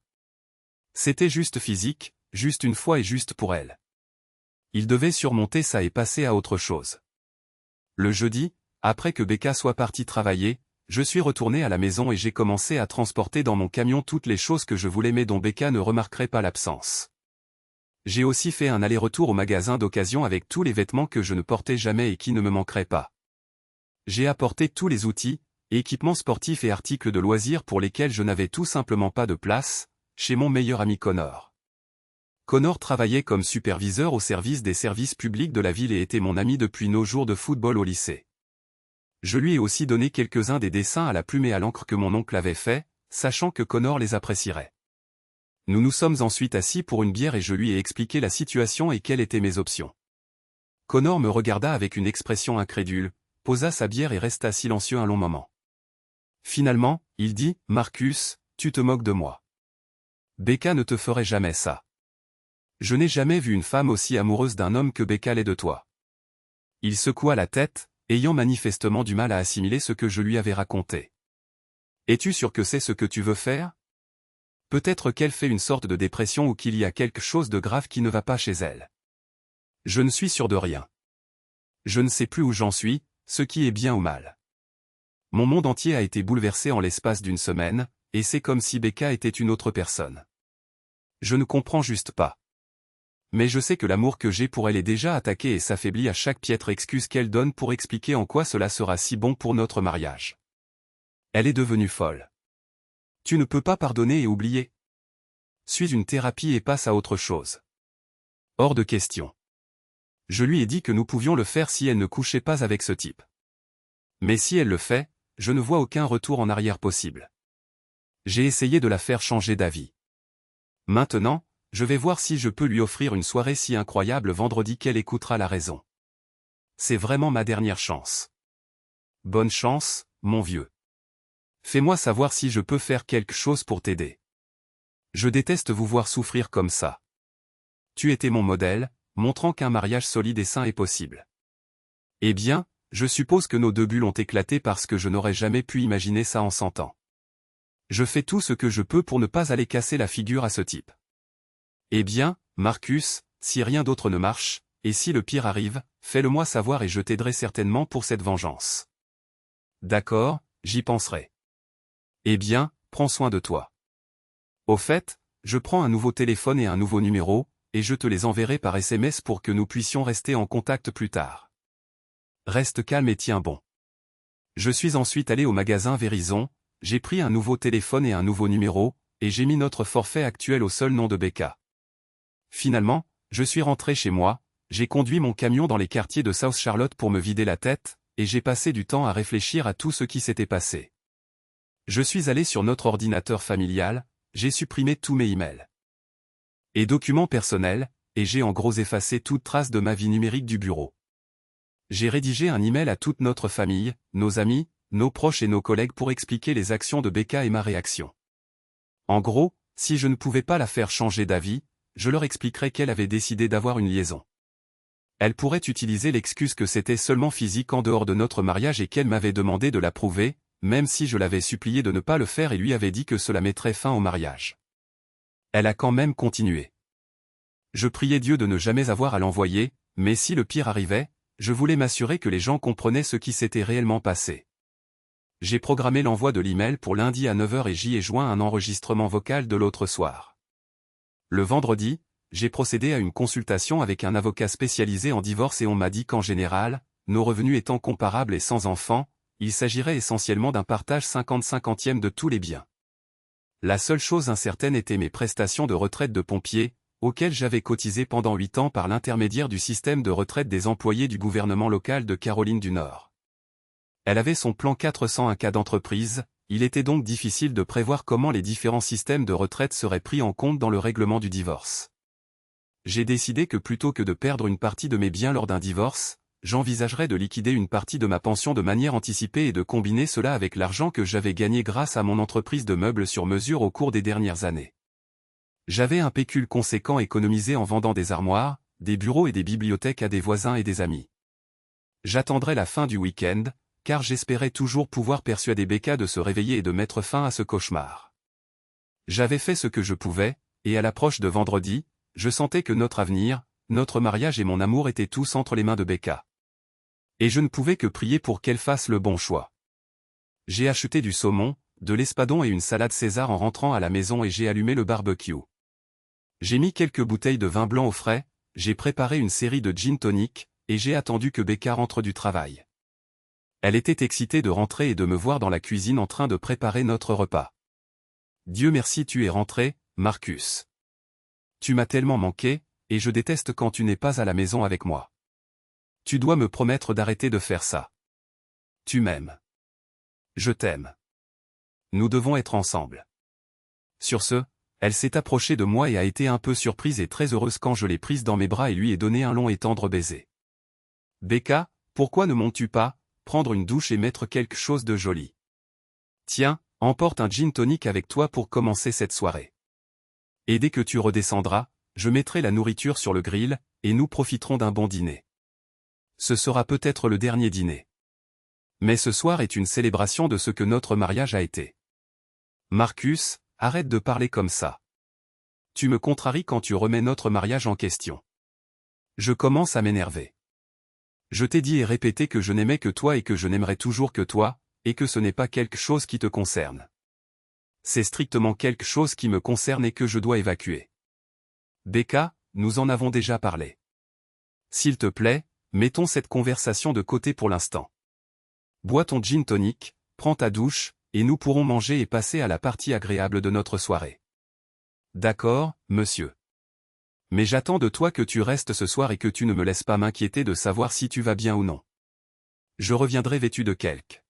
S1: C'était juste physique, juste une fois et juste pour elle. Il devait surmonter ça et passer à autre chose. Le jeudi, après que Becca soit partie travailler, je suis retourné à la maison et j'ai commencé à transporter dans mon camion toutes les choses que je voulais mais dont Becca ne remarquerait pas l'absence. J'ai aussi fait un aller-retour au magasin d'occasion avec tous les vêtements que je ne portais jamais et qui ne me manqueraient pas. J'ai apporté tous les outils, équipements sportifs et articles de loisirs pour lesquels je n'avais tout simplement pas de place, chez mon meilleur ami Connor. Connor travaillait comme superviseur au service des services publics de la ville et était mon ami depuis nos jours de football au lycée. Je lui ai aussi donné quelques-uns des dessins à la plume et à l'encre que mon oncle avait fait, sachant que Connor les apprécierait. Nous nous sommes ensuite assis pour une bière et je lui ai expliqué la situation et quelles étaient mes options. Connor me regarda avec une expression incrédule, posa sa bière et resta silencieux un long moment. Finalement, il dit, « Marcus, tu te moques de moi. Becca ne te ferait jamais ça. Je n'ai jamais vu une femme aussi amoureuse d'un homme que Becca l'est de toi. » Il secoua la tête, ayant manifestement du mal à assimiler ce que je lui avais raconté. « Es-tu sûr que c'est ce que tu veux faire? Peut-être qu'elle fait une sorte de dépression ou qu'il y a quelque chose de grave qui ne va pas chez elle. Je ne suis sûr de rien. Je ne sais plus où j'en suis, ce qui est bien ou mal. Mon monde entier a été bouleversé en l'espace d'une semaine, et c'est comme si Becca était une autre personne. Je ne comprends juste pas. Mais je sais que l'amour que j'ai pour elle est déjà attaqué et s'affaiblit à chaque piètre excuse qu'elle donne pour expliquer en quoi cela sera si bon pour notre mariage. Elle est devenue folle. Tu ne peux pas pardonner et oublier. Suis une thérapie et passe à autre chose. Hors de question. Je lui ai dit que nous pouvions le faire si elle ne couchait pas avec ce type. Mais si elle le fait, je ne vois aucun retour en arrière possible. J'ai essayé de la faire changer d'avis. Maintenant, je vais voir si je peux lui offrir une soirée si incroyable vendredi qu'elle écoutera la raison. C'est vraiment ma dernière chance. Bonne chance, mon vieux. Fais-moi savoir si je peux faire quelque chose pour t'aider. Je déteste vous voir souffrir comme ça. Tu étais mon modèle, montrant qu'un mariage solide et sain est possible. Eh bien, je suppose que nos deux bulles ont éclaté parce que je n'aurais jamais pu imaginer ça en 100 ans. Je fais tout ce que je peux pour ne pas aller casser la figure à ce type. Eh bien, Marcus, si rien d'autre ne marche, et si le pire arrive, fais-le-moi savoir et je t'aiderai certainement pour cette vengeance. D'accord, j'y penserai. Eh bien, prends soin de toi. Au fait, je prends un nouveau téléphone et un nouveau numéro, et je te les enverrai par SMS pour que nous puissions rester en contact plus tard. Reste calme et tiens bon. Je suis ensuite allé au magasin Verizon, j'ai pris un nouveau téléphone et un nouveau numéro, et j'ai mis notre forfait actuel au seul nom de Becca. Finalement, je suis rentré chez moi, j'ai conduit mon camion dans les quartiers de South Charlotte pour me vider la tête, et j'ai passé du temps à réfléchir à tout ce qui s'était passé. Je suis allé sur notre ordinateur familial, j'ai supprimé tous mes emails et documents personnels, et j'ai en gros effacé toute trace de ma vie numérique du bureau. J'ai rédigé un email à toute notre famille, nos amis, nos proches et nos collègues pour expliquer les actions de Becca et ma réaction. En gros, si je ne pouvais pas la faire changer d'avis, je leur expliquerais qu'elle avait décidé d'avoir une liaison. Elle pourrait utiliser l'excuse que c'était seulement physique en dehors de notre mariage et qu'elle m'avait demandé de l'approuver, même si je l'avais supplié de ne pas le faire et lui avais dit que cela mettrait fin au mariage. Elle a quand même continué. Je priais Dieu de ne jamais avoir à l'envoyer, mais si le pire arrivait, je voulais m'assurer que les gens comprenaient ce qui s'était réellement passé. J'ai programmé l'envoi de l'email pour lundi à 9 h et j'y ai joint un enregistrement vocal de l'autre soir. Le vendredi, j'ai procédé à une consultation avec un avocat spécialisé en divorce et on m'a dit qu'en général, nos revenus étant comparables et sans enfants, il s'agirait essentiellement d'un partage 50-50e de tous les biens. La seule chose incertaine était mes prestations de retraite de pompier, auxquelles j'avais cotisé pendant 8 ans par l'intermédiaire du système de retraite des employés du gouvernement local de Caroline du Nord. Elle avait son plan 401K d'entreprise, il était donc difficile de prévoir comment les différents systèmes de retraite seraient pris en compte dans le règlement du divorce. J'ai décidé que plutôt que de perdre une partie de mes biens lors d'un divorce, j'envisagerais de liquider une partie de ma pension de manière anticipée et de combiner cela avec l'argent que j'avais gagné grâce à mon entreprise de meubles sur mesure au cours des dernières années. J'avais un pécule conséquent économisé en vendant des armoires, des bureaux et des bibliothèques à des voisins et des amis. J'attendrais la fin du week-end, car j'espérais toujours pouvoir persuader Becca de se réveiller et de mettre fin à ce cauchemar. J'avais fait ce que je pouvais, et à l'approche de vendredi, je sentais que notre avenir, notre mariage et mon amour étaient tous entre les mains de Becca. Et je ne pouvais que prier pour qu'elle fasse le bon choix. J'ai acheté du saumon, de l'espadon et une salade César en rentrant à la maison et j'ai allumé le barbecue. J'ai mis quelques bouteilles de vin blanc au frais, j'ai préparé une série de gin tonic, et j'ai attendu que Becca rentre du travail. Elle était excitée de rentrer et de me voir dans la cuisine en train de préparer notre repas. Dieu merci tu es rentré, Marcus. Tu m'as tellement manqué, et je déteste quand tu n'es pas à la maison avec moi. Tu dois me promettre d'arrêter de faire ça. Tu m'aimes. Je t'aime. Nous devons être ensemble. Sur ce, elle s'est approchée de moi et a été un peu surprise et très heureuse quand je l'ai prise dans mes bras et lui ai donné un long et tendre baiser. Becca, pourquoi ne montes-tu pas, prendre une douche et mettre quelque chose de joli? Tiens, emporte un gin tonic avec toi pour commencer cette soirée. Et dès que tu redescendras, je mettrai la nourriture sur le grill, et nous profiterons d'un bon dîner. Ce sera peut-être le dernier dîner. Mais ce soir est une célébration de ce que notre mariage a été. Marcus, arrête de parler comme ça. Tu me contraries quand tu remets notre mariage en question. Je commence à m'énerver. Je t'ai dit et répété que je n'aimais que toi et que je n'aimerais toujours que toi, et que ce n'est pas quelque chose qui te concerne. C'est strictement quelque chose qui me concerne et que je dois évacuer. Becca, nous en avons déjà parlé. S'il te plaît, mettons cette conversation de côté pour l'instant. Bois ton gin tonic, prends ta douche, et nous pourrons manger et passer à la partie agréable de notre soirée. D'accord, monsieur. Mais j'attends de toi que tu restes ce soir et que tu ne me laisses pas m'inquiéter de savoir si tu vas bien ou non. Je reviendrai vêtu de quelque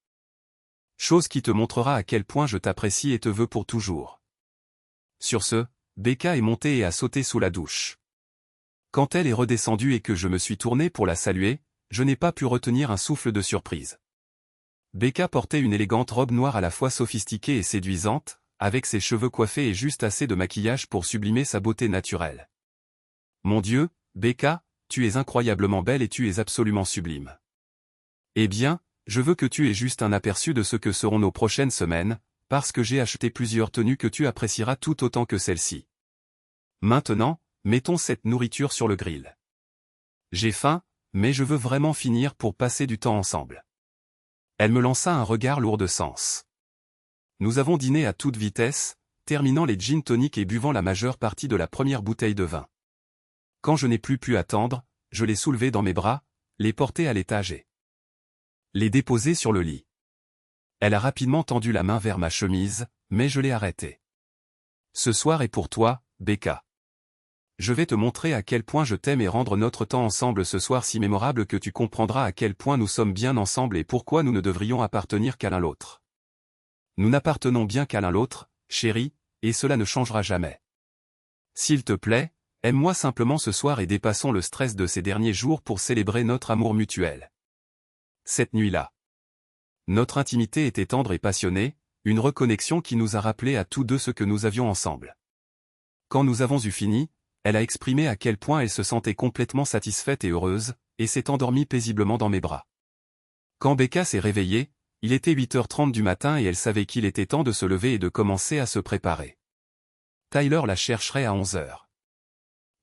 S1: chose qui te montrera à quel point je t'apprécie et te veux pour toujours. Sur ce, Becca est montée et a sauté sous la douche. Quand elle est redescendue et que je me suis tourné pour la saluer, je n'ai pas pu retenir un souffle de surprise. Becca portait une élégante robe noire à la fois sophistiquée et séduisante, avec ses cheveux coiffés et juste assez de maquillage pour sublimer sa beauté naturelle. Mon Dieu, Becca, tu es incroyablement belle et tu es absolument sublime. Eh bien, je veux que tu aies juste un aperçu de ce que seront nos prochaines semaines, parce que j'ai acheté plusieurs tenues que tu apprécieras tout autant que celle-ci. Maintenant, mettons cette nourriture sur le grill. J'ai faim, mais je veux vraiment finir pour passer du temps ensemble. Elle me lança un regard lourd de sens. Nous avons dîné à toute vitesse, terminant les gin tonic et buvant la majeure partie de la première bouteille de vin. Quand je n'ai plus pu attendre, je l'ai soulevée dans mes bras, les porter à l'étage et les déposer sur le lit. Elle a rapidement tendu la main vers ma chemise, mais je l'ai arrêtée. Ce soir est pour toi, Becca. Je vais te montrer à quel point je t'aime et rendre notre temps ensemble ce soir si mémorable que tu comprendras à quel point nous sommes bien ensemble et pourquoi nous ne devrions appartenir qu'à l'un l'autre. Nous n'appartenons bien qu'à l'un l'autre, chérie, et cela ne changera jamais. S'il te plaît, aime-moi simplement ce soir et dépassons le stress de ces derniers jours pour célébrer notre amour mutuel. Cette nuit-là, notre intimité était tendre et passionnée, une reconnexion qui nous a rappelé à tous deux ce que nous avions ensemble. Quand nous avons eu fini, elle a exprimé à quel point elle se sentait complètement satisfaite et heureuse, et s'est endormie paisiblement dans mes bras. Quand Becca s'est réveillée, il était 8h30 du matin et elle savait qu'il était temps de se lever et de commencer à se préparer. Tyler la chercherait à 11h.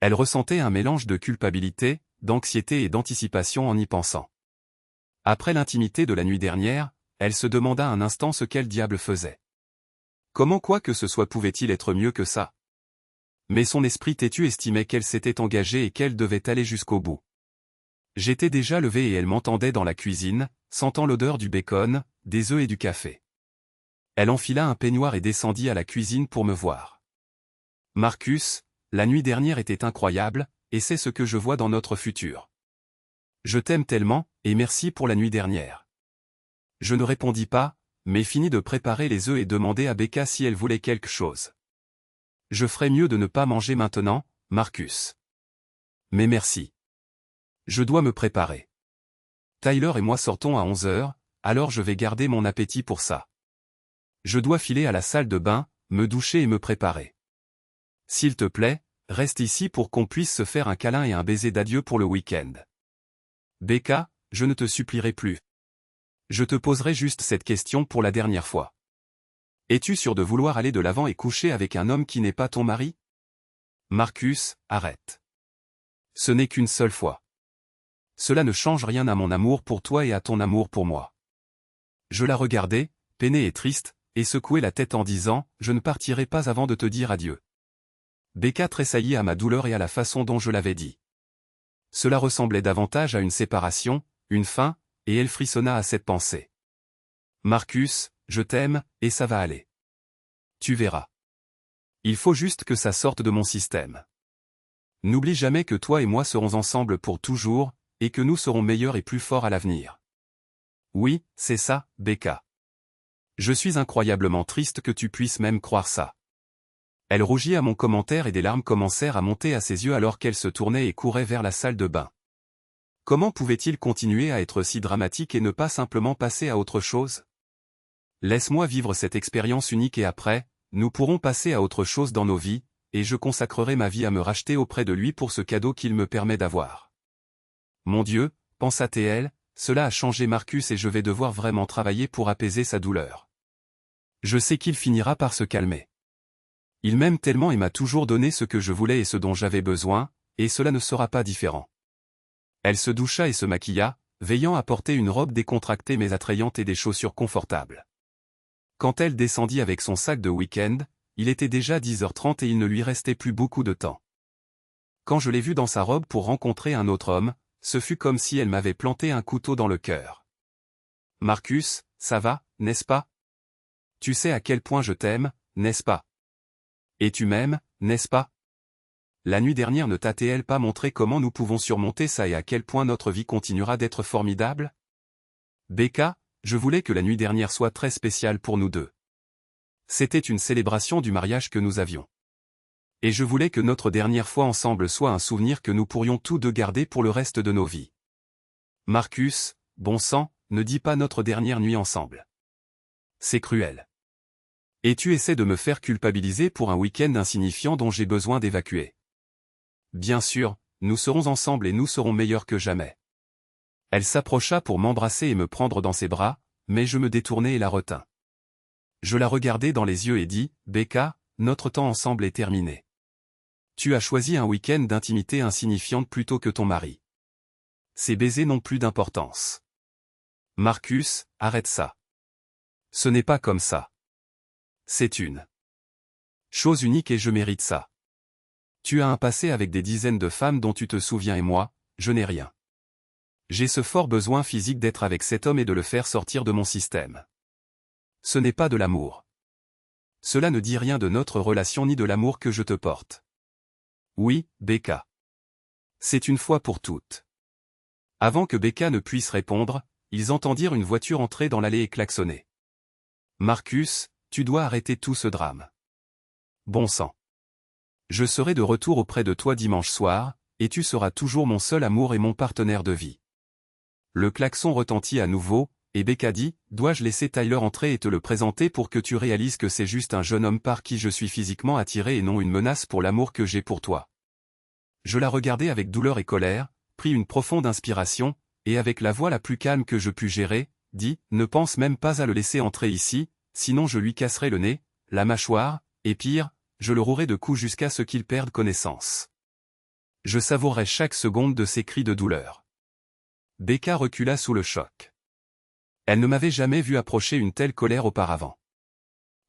S1: Elle ressentait un mélange de culpabilité, d'anxiété et d'anticipation en y pensant. Après l'intimité de la nuit dernière, elle se demanda un instant ce qu'elle diable faisait. Comment quoi que ce soit pouvait-il être mieux que ça? Mais son esprit têtu estimait qu'elle s'était engagée et qu'elle devait aller jusqu'au bout. J'étais déjà levé et elle m'entendait dans la cuisine, sentant l'odeur du bacon, des œufs et du café. Elle enfila un peignoir et descendit à la cuisine pour me voir. Marcus, la nuit dernière était incroyable, et c'est ce que je vois dans notre futur. Je t'aime tellement, et merci pour la nuit dernière. Je ne répondis pas, mais finis de préparer les œufs et demandai à Becca si elle voulait quelque chose. Je ferais mieux de ne pas manger maintenant, Marcus. Mais merci. Je dois me préparer. Tyler et moi sortons à 11h, alors je vais garder mon appétit pour ça. Je dois filer à la salle de bain, me doucher et me préparer. S'il te plaît, reste ici pour qu'on puisse se faire un câlin et un baiser d'adieu pour le week-end. Becca, je ne te supplierai plus. Je te poserai juste cette question pour la dernière fois. Es-tu sûr de vouloir aller de l'avant et coucher avec un homme qui n'est pas ton mari? Marcus, arrête. Ce n'est qu'une seule fois. Cela ne change rien à mon amour pour toi et à ton amour pour moi. Je la regardai, peinée et triste, et secouai la tête en disant « Je ne partirai pas avant de te dire adieu ». Becca tressaillit à ma douleur et à la façon dont je l'avais dit. Cela ressemblait davantage à une séparation, une fin, et elle frissonna à cette pensée. Marcus, je t'aime, et ça va aller. Tu verras. Il faut juste que ça sorte de mon système. N'oublie jamais que toi et moi serons ensemble pour toujours, et que nous serons meilleurs et plus forts à l'avenir. Oui, c'est ça, Becca. Je suis incroyablement triste que tu puisses même croire ça. Elle rougit à mon commentaire et des larmes commencèrent à monter à ses yeux alors qu'elle se tournait et courait vers la salle de bain. Comment pouvait-il continuer à être si dramatique et ne pas simplement passer à autre chose? Laisse-moi vivre cette expérience unique et après, nous pourrons passer à autre chose dans nos vies, et je consacrerai ma vie à me racheter auprès de lui pour ce cadeau qu'il me permet d'avoir. Mon Dieu, pensa TL, cela a changé Marcus et je vais devoir vraiment travailler pour apaiser sa douleur. Je sais qu'il finira par se calmer. Il m'aime tellement et m'a toujours donné ce que je voulais et ce dont j'avais besoin, et cela ne sera pas différent. Elle se doucha et se maquilla, veillant à porter une robe décontractée mais attrayante et des chaussures confortables. Quand elle descendit avec son sac de week-end, il était déjà 10h30 et il ne lui restait plus beaucoup de temps. Quand je l'ai vue dans sa robe pour rencontrer un autre homme, ce fut comme si elle m'avait planté un couteau dans le cœur. Marcus, ça va, n'est-ce pas? Tu sais à quel point je t'aime, n'est-ce pas? Et tu m'aimes, n'est-ce pas? La nuit dernière ne t'a-t-elle pas montré comment nous pouvons surmonter ça et à quel point notre vie continuera d'être formidable? Becca, je voulais que la nuit dernière soit très spéciale pour nous deux. C'était une célébration du mariage que nous avions. Et je voulais que notre dernière fois ensemble soit un souvenir que nous pourrions tous deux garder pour le reste de nos vies. Marcus, bon sang, ne dis pas notre dernière nuit ensemble. C'est cruel. Et tu essaies de me faire culpabiliser pour un week-end insignifiant dont j'ai besoin d'évacuer. Bien sûr, nous serons ensemble et nous serons meilleurs que jamais. Elle s'approcha pour m'embrasser et me prendre dans ses bras, mais je me détournai et la retins. Je la regardai dans les yeux et dis, Becca, notre temps ensemble est terminé. Tu as choisi un week-end d'intimité insignifiante plutôt que ton mari. Ces baisers n'ont plus d'importance. Marcus, arrête ça. Ce n'est pas comme ça. C'est une chose unique et je mérite ça. Tu as un passé avec des dizaines de femmes dont tu te souviens et moi, je n'ai rien. J'ai ce fort besoin physique d'être avec cet homme et de le faire sortir de mon système. Ce n'est pas de l'amour. Cela ne dit rien de notre relation ni de l'amour que je te porte. Oui, Becca. C'est une fois pour toutes. Avant que Becca ne puisse répondre, ils entendirent une voiture entrer dans l'allée et klaxonner. Marcus, tu dois arrêter tout ce drame. Bon sang. Je serai de retour auprès de toi dimanche soir, et tu seras toujours mon seul amour et mon partenaire de vie. Le klaxon retentit à nouveau, et Becca dit, dois-je laisser Tyler entrer et te le présenter pour que tu réalises que c'est juste un jeune homme par qui je suis physiquement attiré et non une menace pour l'amour que j'ai pour toi. Je la regardai avec douleur et colère, pris une profonde inspiration, et avec la voix la plus calme que je pus gérer, dit, ne pense même pas à le laisser entrer ici, sinon je lui casserai le nez, la mâchoire, et pire, je le rouerai de coups jusqu'à ce qu'il perde connaissance. Je savourerai chaque seconde de ses cris de douleur. Becca recula sous le choc. Elle ne m'avait jamais vu approcher une telle colère auparavant.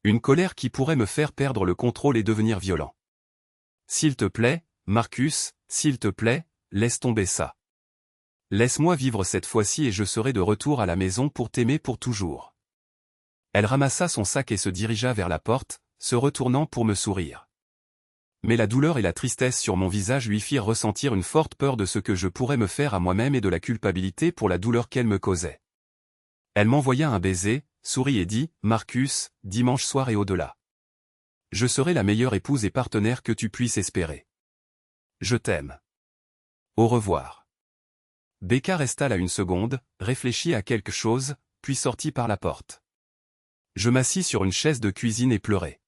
S1: Une colère qui pourrait me faire perdre le contrôle et devenir violent. S'il te plaît, Marcus, s'il te plaît, laisse tomber ça. Laisse-moi vivre cette fois-ci et je serai de retour à la maison pour t'aimer pour toujours. Elle ramassa son sac et se dirigea vers la porte, se retournant pour me sourire. Mais la douleur et la tristesse sur mon visage lui firent ressentir une forte peur de ce que je pourrais me faire à moi-même et de la culpabilité pour la douleur qu'elle me causait. Elle m'envoya un baiser, sourit et dit, Marcus, dimanche soir et au-delà. Je serai la meilleure épouse et partenaire que tu puisses espérer. Je t'aime. Au revoir. Becca resta là une seconde, réfléchit à quelque chose, puis sortit par la porte. Je m'assis sur une chaise de cuisine et pleurai.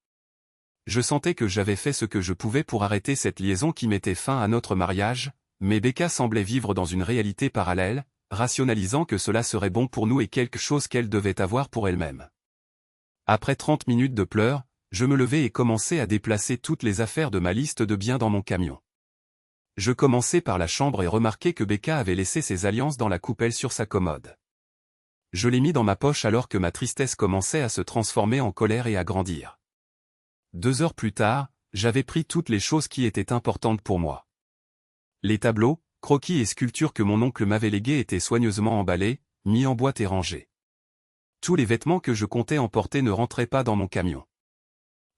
S1: Je sentais que j'avais fait ce que je pouvais pour arrêter cette liaison qui mettait fin à notre mariage, mais Becca semblait vivre dans une réalité parallèle, rationalisant que cela serait bon pour nous et quelque chose qu'elle devait avoir pour elle-même. Après 30 minutes de pleurs, je me levai et commençai à déplacer toutes les affaires de ma liste de biens dans mon camion. Je commençai par la chambre et remarquai que Becca avait laissé ses alliances dans la coupelle sur sa commode. Je les mis dans ma poche alors que ma tristesse commençait à se transformer en colère et à grandir. 2 heures plus tard, j'avais pris toutes les choses qui étaient importantes pour moi. Les tableaux, croquis et sculptures que mon oncle m'avait légués étaient soigneusement emballés, mis en boîte et rangés. Tous les vêtements que je comptais emporter ne rentraient pas dans mon camion.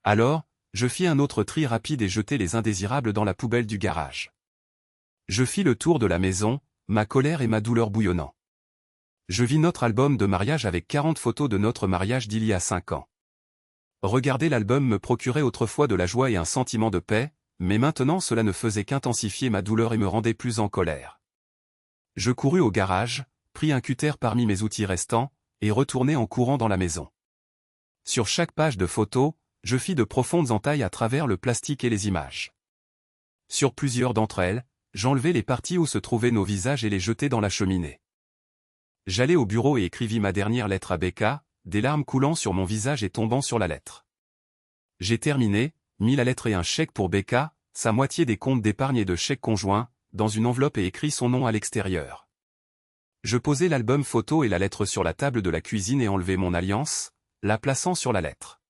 S1: Alors, je fis un autre tri rapide et jetai les indésirables dans la poubelle du garage. Je fis le tour de la maison, ma colère et ma douleur bouillonnant. Je vis notre album de mariage avec 40 photos de notre mariage d'il y a 5 ans. Regarder l'album me procurait autrefois de la joie et un sentiment de paix, mais maintenant cela ne faisait qu'intensifier ma douleur et me rendait plus en colère. Je courus au garage, pris un cutter parmi mes outils restants, et retournai en courant dans la maison. Sur chaque page de photos, je fis de profondes entailles à travers le plastique et les images. Sur plusieurs d'entre elles, j'enlevai les parties où se trouvaient nos visages et les jetai dans la cheminée. J'allai au bureau et écrivis ma dernière lettre à Becca, des larmes coulant sur mon visage et tombant sur la lettre. J'ai terminé, mis la lettre et un chèque pour Becca, sa moitié des comptes d'épargne et de chèques conjoints, dans une enveloppe et écrit son nom à l'extérieur. Je posai l'album photo et la lettre sur la table de la cuisine et enlevai mon alliance, la plaçant sur la lettre.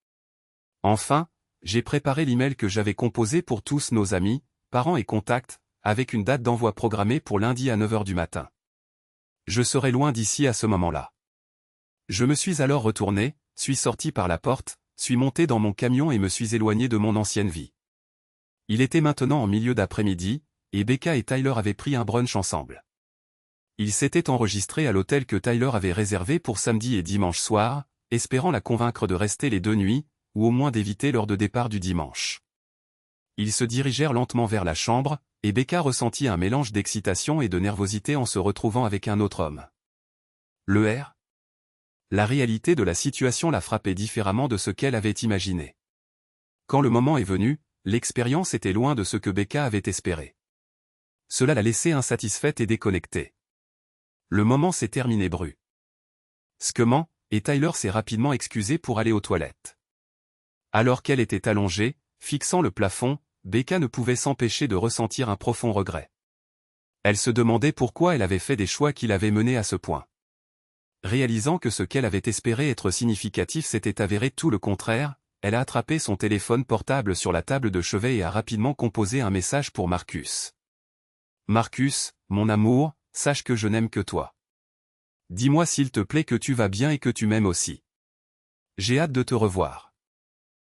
S1: Enfin, j'ai préparé l'email que j'avais composé pour tous nos amis, parents et contacts, avec une date d'envoi programmée pour lundi à 9 h du matin. Je serai loin d'ici à ce moment-là. Je me suis alors retourné, suis sorti par la porte, suis monté dans mon camion et me suis éloigné de mon ancienne vie. Il était maintenant en milieu d'après-midi, et Becca et Tyler avaient pris un brunch ensemble. Ils s'étaient enregistrés à l'hôtel que Tyler avait réservé pour samedi et dimanche soir, espérant la convaincre de rester les 2 nuits, ou au moins d'éviter l'heure de départ du dimanche. Ils se dirigèrent lentement vers la chambre, et Becca ressentit un mélange d'excitation et de nervosité en se retrouvant avec un autre homme. La réalité de la situation la frappait différemment de ce qu'elle avait imaginé. Quand le moment est venu, l'expérience était loin de ce que Becca avait espéré. Cela la laissait insatisfaite et déconnectée. Le moment s'est terminé brusquement, et Tyler s'est rapidement excusé pour aller aux toilettes. Alors qu'elle était allongée, fixant le plafond, Becca ne pouvait s'empêcher de ressentir un profond regret. Elle se demandait pourquoi elle avait fait des choix qui l'avaient menée à ce point. Réalisant que ce qu'elle avait espéré être significatif s'était avéré tout le contraire, elle a attrapé son téléphone portable sur la table de chevet et a rapidement composé un message pour Marcus. « Marcus, mon amour, sache que je n'aime que toi. Dis-moi s'il te plaît que tu vas bien et que tu m'aimes aussi. J'ai hâte de te revoir. »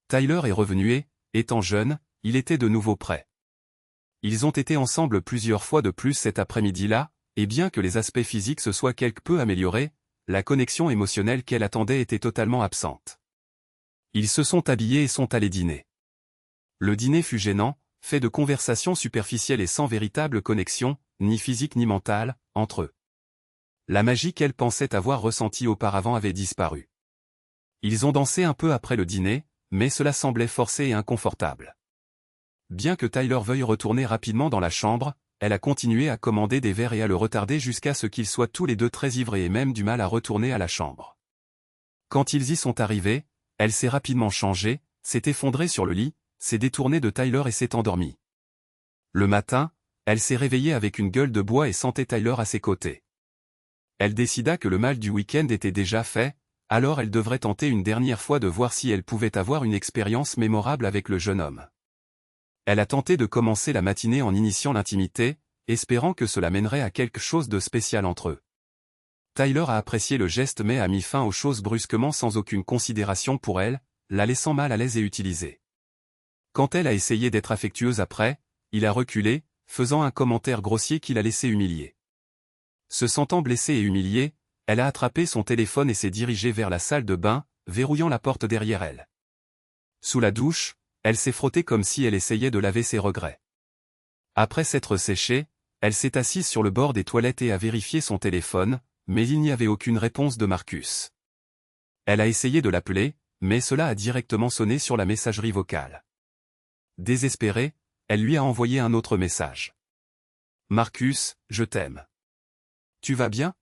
S1: Tyler est revenu et, étant jeune, il était de nouveau prêt. Ils ont été ensemble plusieurs fois de plus cet après-midi-là, et bien que les aspects physiques se soient quelque peu améliorés, la connexion émotionnelle qu'elle attendait était totalement absente. Ils se sont habillés et sont allés dîner. Le dîner fut gênant, fait de conversations superficielles et sans véritable connexion, ni physique ni mentale, entre eux. La magie qu'elle pensait avoir ressentie auparavant avait disparu. Ils ont dansé un peu après le dîner, mais cela semblait forcé et inconfortable. Bien que Tyler veuille retourner rapidement dans la chambre, elle a continué à commander des verres et à le retarder jusqu'à ce qu'ils soient tous les deux très ivrés et même du mal à retourner à la chambre. Quand ils y sont arrivés, elle s'est rapidement changée, s'est effondrée sur le lit, s'est détournée de Tyler et s'est endormie. Le matin, elle s'est réveillée avec une gueule de bois et sentait Tyler à ses côtés. Elle décida que le mal du week-end était déjà fait, alors elle devrait tenter une dernière fois de voir si elle pouvait avoir une expérience mémorable avec le jeune homme. Elle a tenté de commencer la matinée en initiant l'intimité, espérant que cela mènerait à quelque chose de spécial entre eux. Tyler a apprécié le geste mais a mis fin aux choses brusquement sans aucune considération pour elle, la laissant mal à l'aise et utilisée. Quand elle a essayé d'être affectueuse après, il a reculé, faisant un commentaire grossier qui l'a laissé humiliée. Se sentant blessée et humiliée, elle a attrapé son téléphone et s'est dirigée vers la salle de bain, verrouillant la porte derrière elle. Sous la douche, elle s'est frottée comme si elle essayait de laver ses regrets. Après s'être séchée, elle s'est assise sur le bord des toilettes et a vérifié son téléphone, mais il n'y avait aucune réponse de Marcus. Elle a essayé de l'appeler, mais cela a directement sonné sur la messagerie vocale. Désespérée, elle lui a envoyé un autre message. « Marcus, je t'aime. Tu vas bien?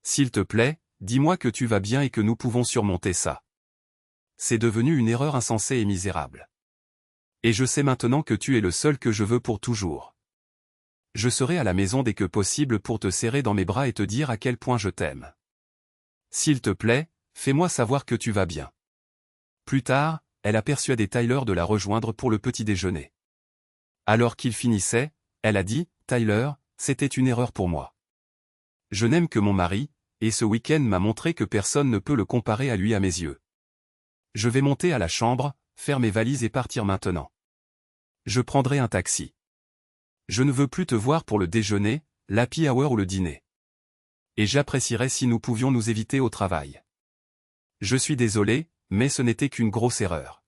S1: S'il te plaît, dis-moi que tu vas bien et que nous pouvons surmonter ça. C'est devenu une erreur insensée et misérable. Et je sais maintenant que tu es le seul que je veux pour toujours. Je serai à la maison dès que possible pour te serrer dans mes bras et te dire à quel point je t'aime. S'il te plaît, fais-moi savoir que tu vas bien. » Plus tard, elle a persuadé Tyler de la rejoindre pour le petit déjeuner. Alors qu'il finissait, elle a dit, « Tyler, c'était une erreur pour moi. Je n'aime que mon mari, et ce week-end m'a montré que personne ne peut le comparer à lui à mes yeux. Je vais monter à la chambre, faire mes valises et partir maintenant. Je prendrai un taxi. Je ne veux plus te voir pour le déjeuner, l'happy hour ou le dîner. Et j'apprécierais si nous pouvions nous éviter au travail. Je suis désolé, mais ce n'était qu'une grosse erreur.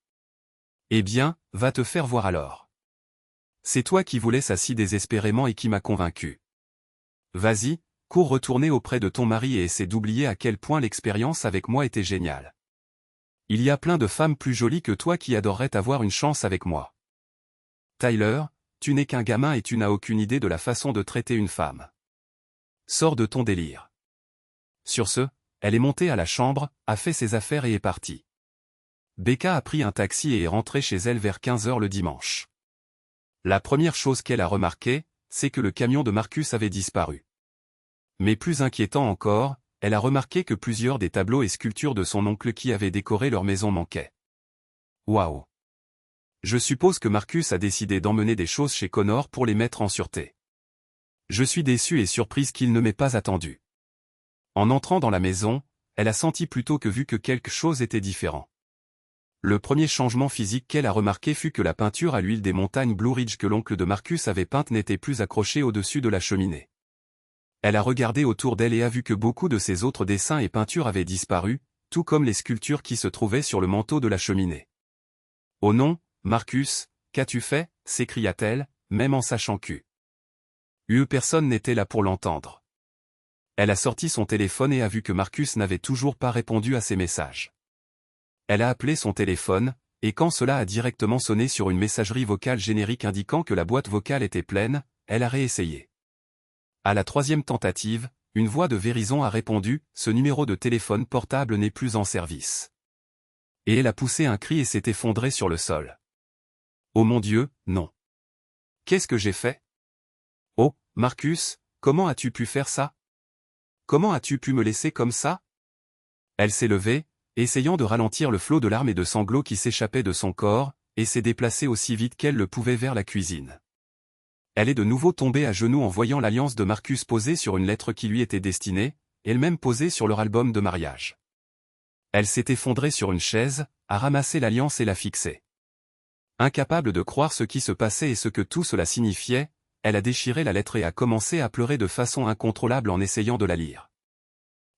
S1: Eh bien, va te faire voir alors. C'est toi qui voulais ça si désespérément et qui m'a convaincu. Vas-y, cours retourner auprès de ton mari et essaie d'oublier à quel point l'expérience avec moi était géniale. Il y a plein de femmes plus jolies que toi qui adoreraient avoir une chance avec moi. Tyler, tu n'es qu'un gamin et tu n'as aucune idée de la façon de traiter une femme. Sors de ton délire. Sur ce, elle est montée à la chambre, a fait ses affaires et est partie. Becca a pris un taxi et est rentrée chez elle vers 15 h le dimanche. La première chose qu'elle a remarquée, c'est que le camion de Marcus avait disparu. Mais plus inquiétant encore, elle a remarqué que plusieurs des tableaux et sculptures de son oncle qui avaient décoré leur maison manquaient. Waouh! Je suppose que Marcus a décidé d'emmener des choses chez Connor pour les mettre en sûreté. Je suis déçue et surprise qu'il ne m'ait pas attendu. En entrant dans la maison, elle a senti plutôt que vu que quelque chose était différent. Le premier changement physique qu'elle a remarqué fut que la peinture à l'huile des montagnes Blue Ridge que l'oncle de Marcus avait peinte n'était plus accrochée au-dessus de la cheminée. Elle a regardé autour d'elle et a vu que beaucoup de ses autres dessins et peintures avaient disparu, tout comme les sculptures qui se trouvaient sur le manteau de la cheminée. « Oh non, Marcus, qu'as-tu fait » s'écria-t-elle, même en sachant que personne n'était là pour l'entendre. Elle a sorti son téléphone et a vu que Marcus n'avait toujours pas répondu à ses messages. Elle a appelé son téléphone, et quand cela a directement sonné sur une messagerie vocale générique indiquant que la boîte vocale était pleine, elle a réessayé. À la troisième tentative, une voix de Verizon a répondu « Ce numéro de téléphone portable n'est plus en service ». Et elle a poussé un cri et s'est effondrée sur le sol. Oh mon Dieu, non. Qu'est-ce que j'ai fait? Oh, Marcus, comment as-tu pu faire ça? Comment as-tu pu me laisser comme ça? Elle s'est levée, essayant de ralentir le flot de larmes et de sanglots qui s'échappaient de son corps, et s'est déplacée aussi vite qu'elle le pouvait vers la cuisine. Elle est de nouveau tombée à genoux en voyant l'alliance de Marcus posée sur une lettre qui lui était destinée, elle-même posée sur leur album de mariage. Elle s'est effondrée sur une chaise, a ramassé l'alliance et l'a fixée. Incapable de croire ce qui se passait et ce que tout cela signifiait, elle a déchiré la lettre et a commencé à pleurer de façon incontrôlable en essayant de la lire.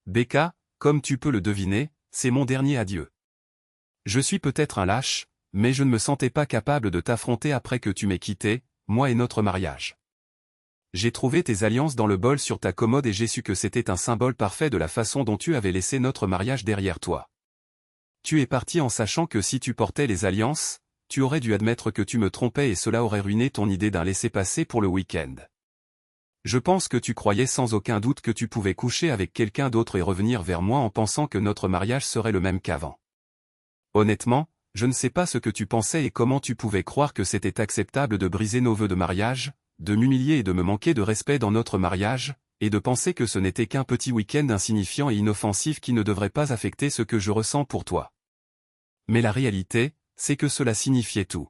S1: Becca, comme tu peux le deviner, c'est mon dernier adieu. Je suis peut-être un lâche, mais je ne me sentais pas capable de t'affronter après que tu m'aies quitté, moi et notre mariage. J'ai trouvé tes alliances dans le bol sur ta commode et j'ai su que c'était un symbole parfait de la façon dont tu avais laissé notre mariage derrière toi. Tu es parti en sachant que si tu portais les alliances, tu aurais dû admettre que tu me trompais et cela aurait ruiné ton idée d'un laissez-passer pour le week-end. Je pense que tu croyais sans aucun doute que tu pouvais coucher avec quelqu'un d'autre et revenir vers moi en pensant que notre mariage serait le même qu'avant. Honnêtement, je ne sais pas ce que tu pensais et comment tu pouvais croire que c'était acceptable de briser nos vœux de mariage, de m'humilier et de me manquer de respect dans notre mariage, et de penser que ce n'était qu'un petit week-end insignifiant et inoffensif qui ne devrait pas affecter ce que je ressens pour toi. Mais la réalité, c'est que cela signifiait tout.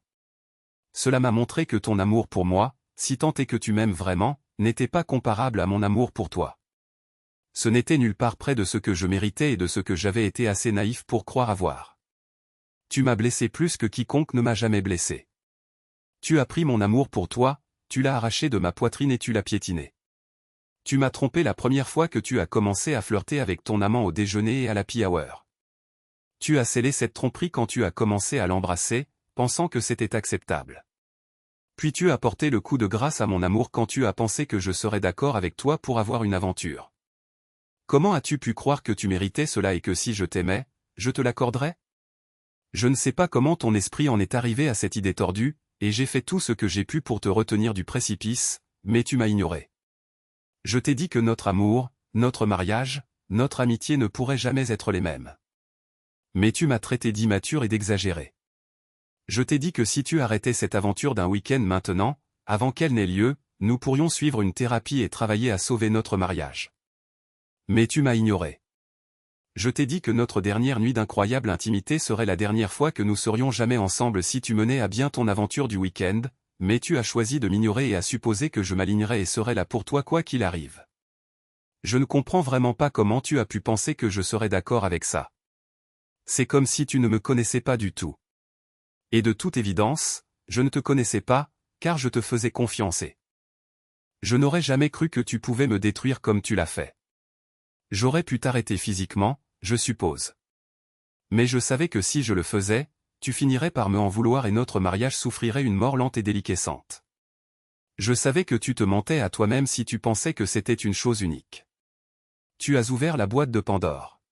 S1: Cela m'a montré que ton amour pour moi, si tant est que tu m'aimes vraiment, n'était pas comparable à mon amour pour toi. Ce n'était nulle part près de ce que je méritais et de ce que j'avais été assez naïf pour croire avoir. Tu m'as blessé plus que quiconque ne m'a jamais blessé. Tu as pris mon amour pour toi, tu l'as arraché de ma poitrine et tu l'as piétiné. Tu m'as trompé la première fois que tu as commencé à flirter avec ton amant au déjeuner et à l'happy hour. Tu as scellé cette tromperie quand tu as commencé à l'embrasser, pensant que c'était acceptable. Puis tu as porté le coup de grâce à mon amour quand tu as pensé que je serais d'accord avec toi pour avoir une aventure. Comment as-tu pu croire que tu méritais cela et que si je t'aimais, je te l'accorderais? Je ne sais pas comment ton esprit en est arrivé à cette idée tordue, et j'ai fait tout ce que j'ai pu pour te retenir du précipice, mais tu m'as ignoré. Je t'ai dit que notre amour, notre mariage, notre amitié ne pourraient jamais être les mêmes. Mais tu m'as traité d'immature et d'exagéré. Je t'ai dit que si tu arrêtais cette aventure d'un week-end maintenant, avant qu'elle n'ait lieu, nous pourrions suivre une thérapie et travailler à sauver notre mariage. Mais tu m'as ignoré. Je t'ai dit que notre dernière nuit d'incroyable intimité serait la dernière fois que nous serions jamais ensemble si tu menais à bien ton aventure du week-end, mais tu as choisi de m'ignorer et à supposer que je m'alignerais et serais là pour toi quoi qu'il arrive. Je ne comprends vraiment pas comment tu as pu penser que je serais d'accord avec ça. C'est comme si tu ne me connaissais pas du tout. Et de toute évidence, je ne te connaissais pas, car je te faisais confiance. Je n'aurais jamais cru que tu pouvais me détruire comme tu l'as fait. J'aurais pu t'arrêter physiquement, je suppose. Mais je savais que si je le faisais, tu finirais par me en vouloir et notre mariage souffrirait une mort lente et déliquescente. Je savais que tu te mentais à toi-même si tu pensais que c'était une chose unique. Tu as ouvert la boîte de Pandore.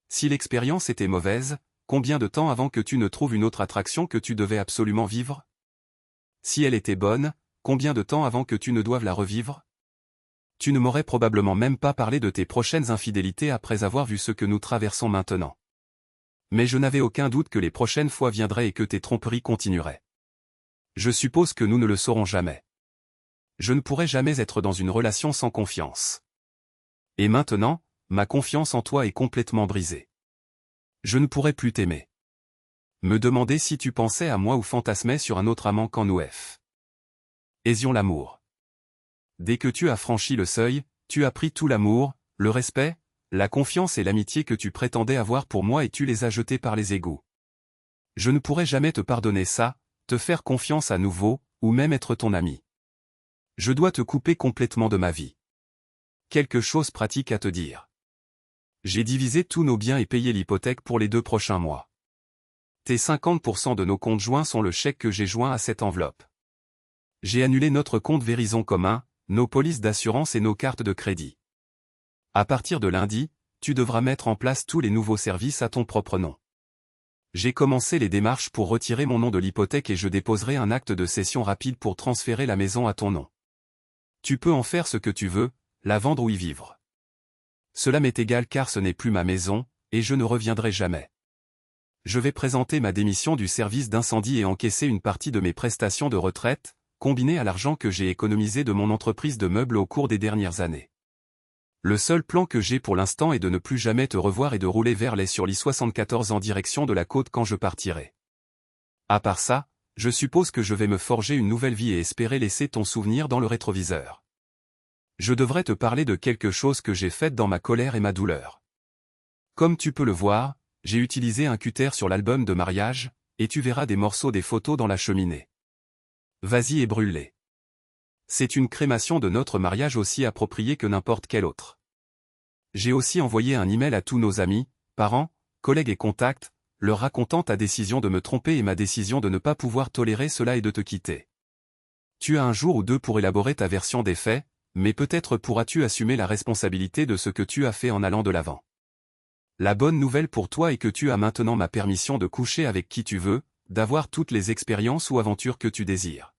S1: Si l'expérience était mauvaise, combien de temps avant que tu ne trouves une autre attraction que tu devais absolument vivre? Si elle était bonne, combien de temps avant que tu ne doives la revivre? Tu ne m'aurais probablement même pas parlé de tes prochaines infidélités après avoir vu ce que nous traversons maintenant. Mais je n'avais aucun doute que les prochaines fois viendraient et que tes tromperies continueraient. Je suppose que nous ne le saurons jamais. Je ne pourrai jamais être dans une relation sans confiance. Et maintenant, ma confiance en toi est complètement brisée. Je ne pourrai plus t'aimer. Me demander si tu pensais à moi ou fantasmais sur un autre amant qu'en OF. Aisions l'amour. Dès que tu as franchi le seuil, tu as pris tout l'amour, le respect, la confiance et l'amitié que tu prétendais avoir pour moi et tu les as jetés par les égouts. Je ne pourrai jamais te pardonner ça, te faire confiance à nouveau, ou même être ton ami. Je dois te couper complètement de ma vie. Quelque chose pratique à te dire. J'ai divisé tous nos biens et payé l'hypothèque pour les 2 prochains mois. Tes 50% de nos comptes joints sont le chèque que j'ai joint à cette enveloppe. J'ai annulé notre compte Verizon commun, nos polices d'assurance et nos cartes de crédit. À partir de lundi, tu devras mettre en place tous les nouveaux services à ton propre nom. J'ai commencé les démarches pour retirer mon nom de l'hypothèque et je déposerai un acte de cession rapide pour transférer la maison à ton nom. Tu peux en faire ce que tu veux, la vendre ou y vivre. Cela m'est égal car ce n'est plus ma maison, et je ne reviendrai jamais. Je vais présenter ma démission du service d'incendie et encaisser une partie de mes prestations de retraite, combinées à l'argent que j'ai économisé de mon entreprise de meubles au cours des dernières années. Le seul plan que j'ai pour l'instant est de ne plus jamais te revoir et de rouler vers les sur l'I-74 en direction de la côte quand je partirai. À part ça, je suppose que je vais me forger une nouvelle vie et espérer laisser ton souvenir dans le rétroviseur. Je devrais te parler de quelque chose que j'ai fait dans ma colère et ma douleur. Comme tu peux le voir, j'ai utilisé un cutter sur l'album de mariage, et tu verras des morceaux des photos dans la cheminée. Vas-y et brûle-les. C'est une crémation de notre mariage aussi appropriée que n'importe quelle autre. J'ai aussi envoyé un email à tous nos amis, parents, collègues et contacts, leur racontant ta décision de me tromper et ma décision de ne pas pouvoir tolérer cela et de te quitter. Tu as un jour ou deux pour élaborer ta version des faits, mais peut-être pourras-tu assumer la responsabilité de ce que tu as fait en allant de l'avant. La bonne nouvelle pour toi est que tu as maintenant ma permission de coucher avec qui tu veux, d'avoir toutes les expériences ou aventures que tu désires.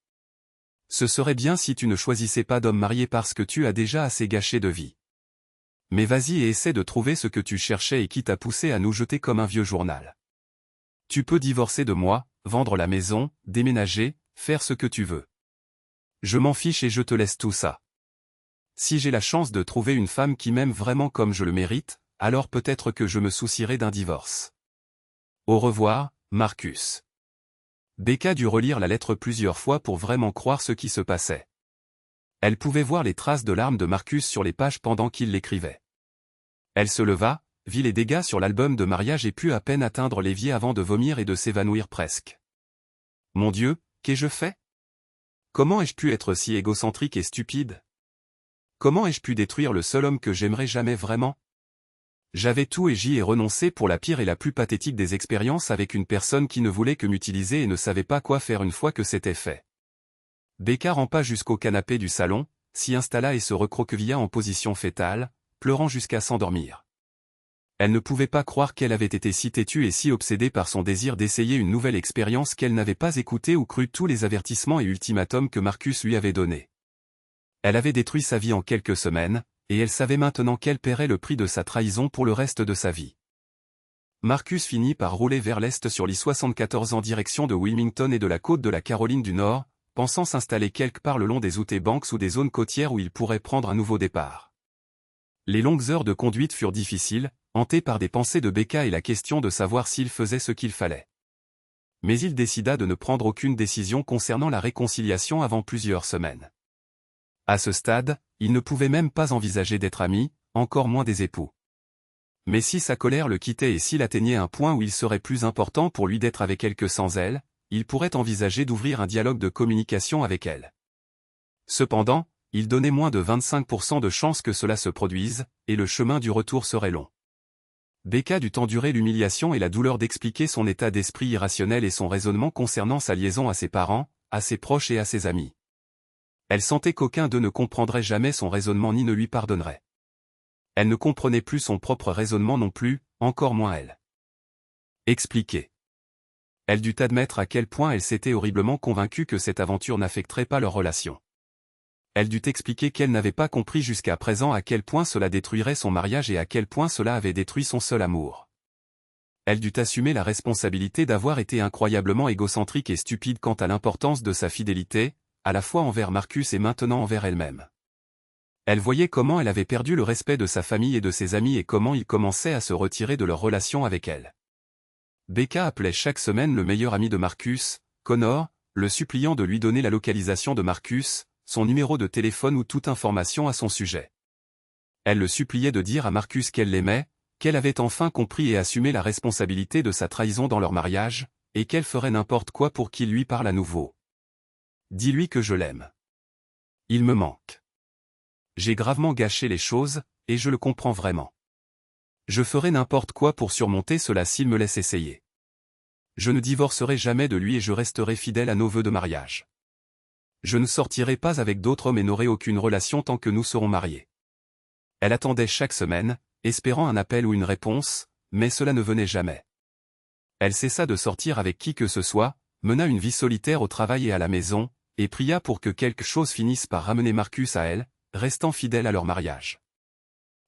S1: Ce serait bien si tu ne choisissais pas d'homme marié parce que tu as déjà assez gâché de vie. Mais vas-y et essaie de trouver ce que tu cherchais et qui t'a poussé à nous jeter comme un vieux journal. Tu peux divorcer de moi, vendre la maison, déménager, faire ce que tu veux. Je m'en fiche et je te laisse tout ça. Si j'ai la chance de trouver une femme qui m'aime vraiment comme je le mérite, alors peut-être que je me soucierai d'un divorce. Au revoir, Marcus. Becca dut relire la lettre plusieurs fois pour vraiment croire ce qui se passait. Elle pouvait voir les traces de larmes de Marcus sur les pages pendant qu'il l'écrivait. Elle se leva, vit les dégâts sur l'album de mariage et put à peine atteindre l'évier avant de vomir et de s'évanouir presque. Mon Dieu, qu'ai-je fait? Comment ai-je pu être si égocentrique et stupide? Comment ai-je pu détruire le seul homme que j'aimerais jamais vraiment? J'avais tout et j'y ai renoncé pour la pire et la plus pathétique des expériences avec une personne qui ne voulait que m'utiliser et ne savait pas quoi faire une fois que c'était fait. Becca rampa jusqu'au canapé du salon, s'y installa et se recroquevilla en position fétale, pleurant jusqu'à s'endormir. Elle ne pouvait pas croire qu'elle avait été si têtue et si obsédée par son désir d'essayer une nouvelle expérience qu'elle n'avait pas écouté ou cru tous les avertissements et ultimatums que Marcus lui avait donnés. Elle avait détruit sa vie en quelques semaines, et elle savait maintenant qu'elle paierait le prix de sa trahison pour le reste de sa vie. Marcus finit par rouler vers l'est sur l'I-74 en direction de Wilmington et de la côte de la Caroline du Nord, pensant s'installer quelque part le long des Outer Banks ou des zones côtières où il pourrait prendre un nouveau départ. Les longues heures de conduite furent difficiles, hantées par des pensées de Becca et la question de savoir s'il faisait ce qu'il fallait. Mais il décida de ne prendre aucune décision concernant la réconciliation avant plusieurs semaines. À ce stade, il ne pouvait même pas envisager d'être amis, encore moins des époux. Mais si sa colère le quittait et s'il atteignait un point où il serait plus important pour lui d'être avec elle que sans elle, il pourrait envisager d'ouvrir un dialogue de communication avec elle. Cependant, il donnait moins de 25% de chances que cela se produise, et le chemin du retour serait long. Becca dut endurer l'humiliation et la douleur d'expliquer son état d'esprit irrationnel et son raisonnement concernant sa liaison à ses parents, à ses proches et à ses amis. Elle sentait qu'aucun d'eux ne comprendrait jamais son raisonnement ni ne lui pardonnerait. Elle ne comprenait plus son propre raisonnement non plus, encore moins elle. Expliquer. Elle dut admettre à quel point elle s'était horriblement convaincue que cette aventure n'affecterait pas leur relation. Elle dut expliquer qu'elle n'avait pas compris jusqu'à présent à quel point cela détruirait son mariage et à quel point cela avait détruit son seul amour. Elle dut assumer la responsabilité d'avoir été incroyablement égocentrique et stupide quant à l'importance de sa fidélité, à la fois envers Marcus et maintenant envers elle-même. Elle voyait comment elle avait perdu le respect de sa famille et de ses amis et comment ils commençaient à se retirer de leur relation avec elle. Becca appelait chaque semaine le meilleur ami de Marcus, Connor, le suppliant de lui donner la localisation de Marcus, son numéro de téléphone ou toute information à son sujet. Elle le suppliait de dire à Marcus qu'elle l'aimait, qu'elle avait enfin compris et assumé la responsabilité de sa trahison dans leur mariage, et qu'elle ferait n'importe quoi pour qu'il lui parle à nouveau. Dis-lui que je l'aime. Il me manque. J'ai gravement gâché les choses, et je le comprends vraiment. Je ferai n'importe quoi pour surmonter cela s'il me laisse essayer. Je ne divorcerai jamais de lui et je resterai fidèle à nos vœux de mariage. Je ne sortirai pas avec d'autres hommes et n'aurai aucune relation tant que nous serons mariés. Elle attendait chaque semaine, espérant un appel ou une réponse, mais cela ne venait jamais. Elle cessa de sortir avec qui que ce soit, mena une vie solitaire au travail et à la maison, et pria pour que quelque chose finisse par ramener Marcus à elle, restant fidèle à leur mariage.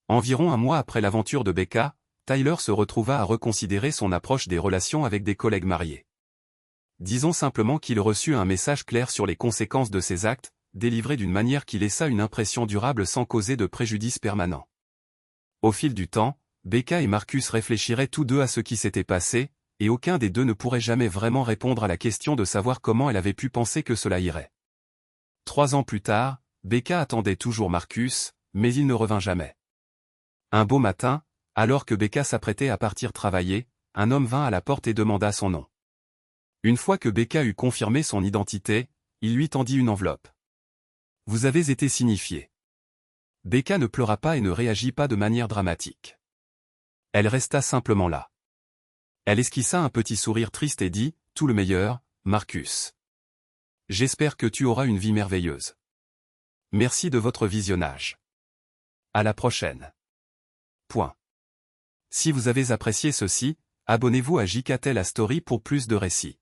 S1: Environ un mois après l'aventure de Becca, Tyler se retrouva à reconsidérer son approche des relations avec des collègues mariés. Disons simplement qu'il reçut un message clair sur les conséquences de ses actes, délivré d'une manière qui laissa une impression durable sans causer de préjudice permanent. Au fil du temps, Becca et Marcus réfléchiraient tous deux à ce qui s'était passé, et aucun des deux ne pourrait jamais vraiment répondre à la question de savoir comment elle avait pu penser que cela irait. 3 ans plus tard, Becca attendait toujours Marcus, mais il ne revint jamais. Un beau matin, alors que Becca s'apprêtait à partir travailler, un homme vint à la porte et demanda son nom. Une fois que Becca eut confirmé son identité, il lui tendit une enveloppe. « Vous avez été signifié. » Becca ne pleura pas et ne réagit pas de manière dramatique. Elle resta simplement là. Elle esquissa un petit sourire triste et dit, « Tout le meilleur, Marcus. J'espère que tu auras une vie merveilleuse. Merci de votre visionnage. À la prochaine. » Point. Si vous avez apprécié ceci, abonnez-vous à JKTEL à Story pour plus de récits.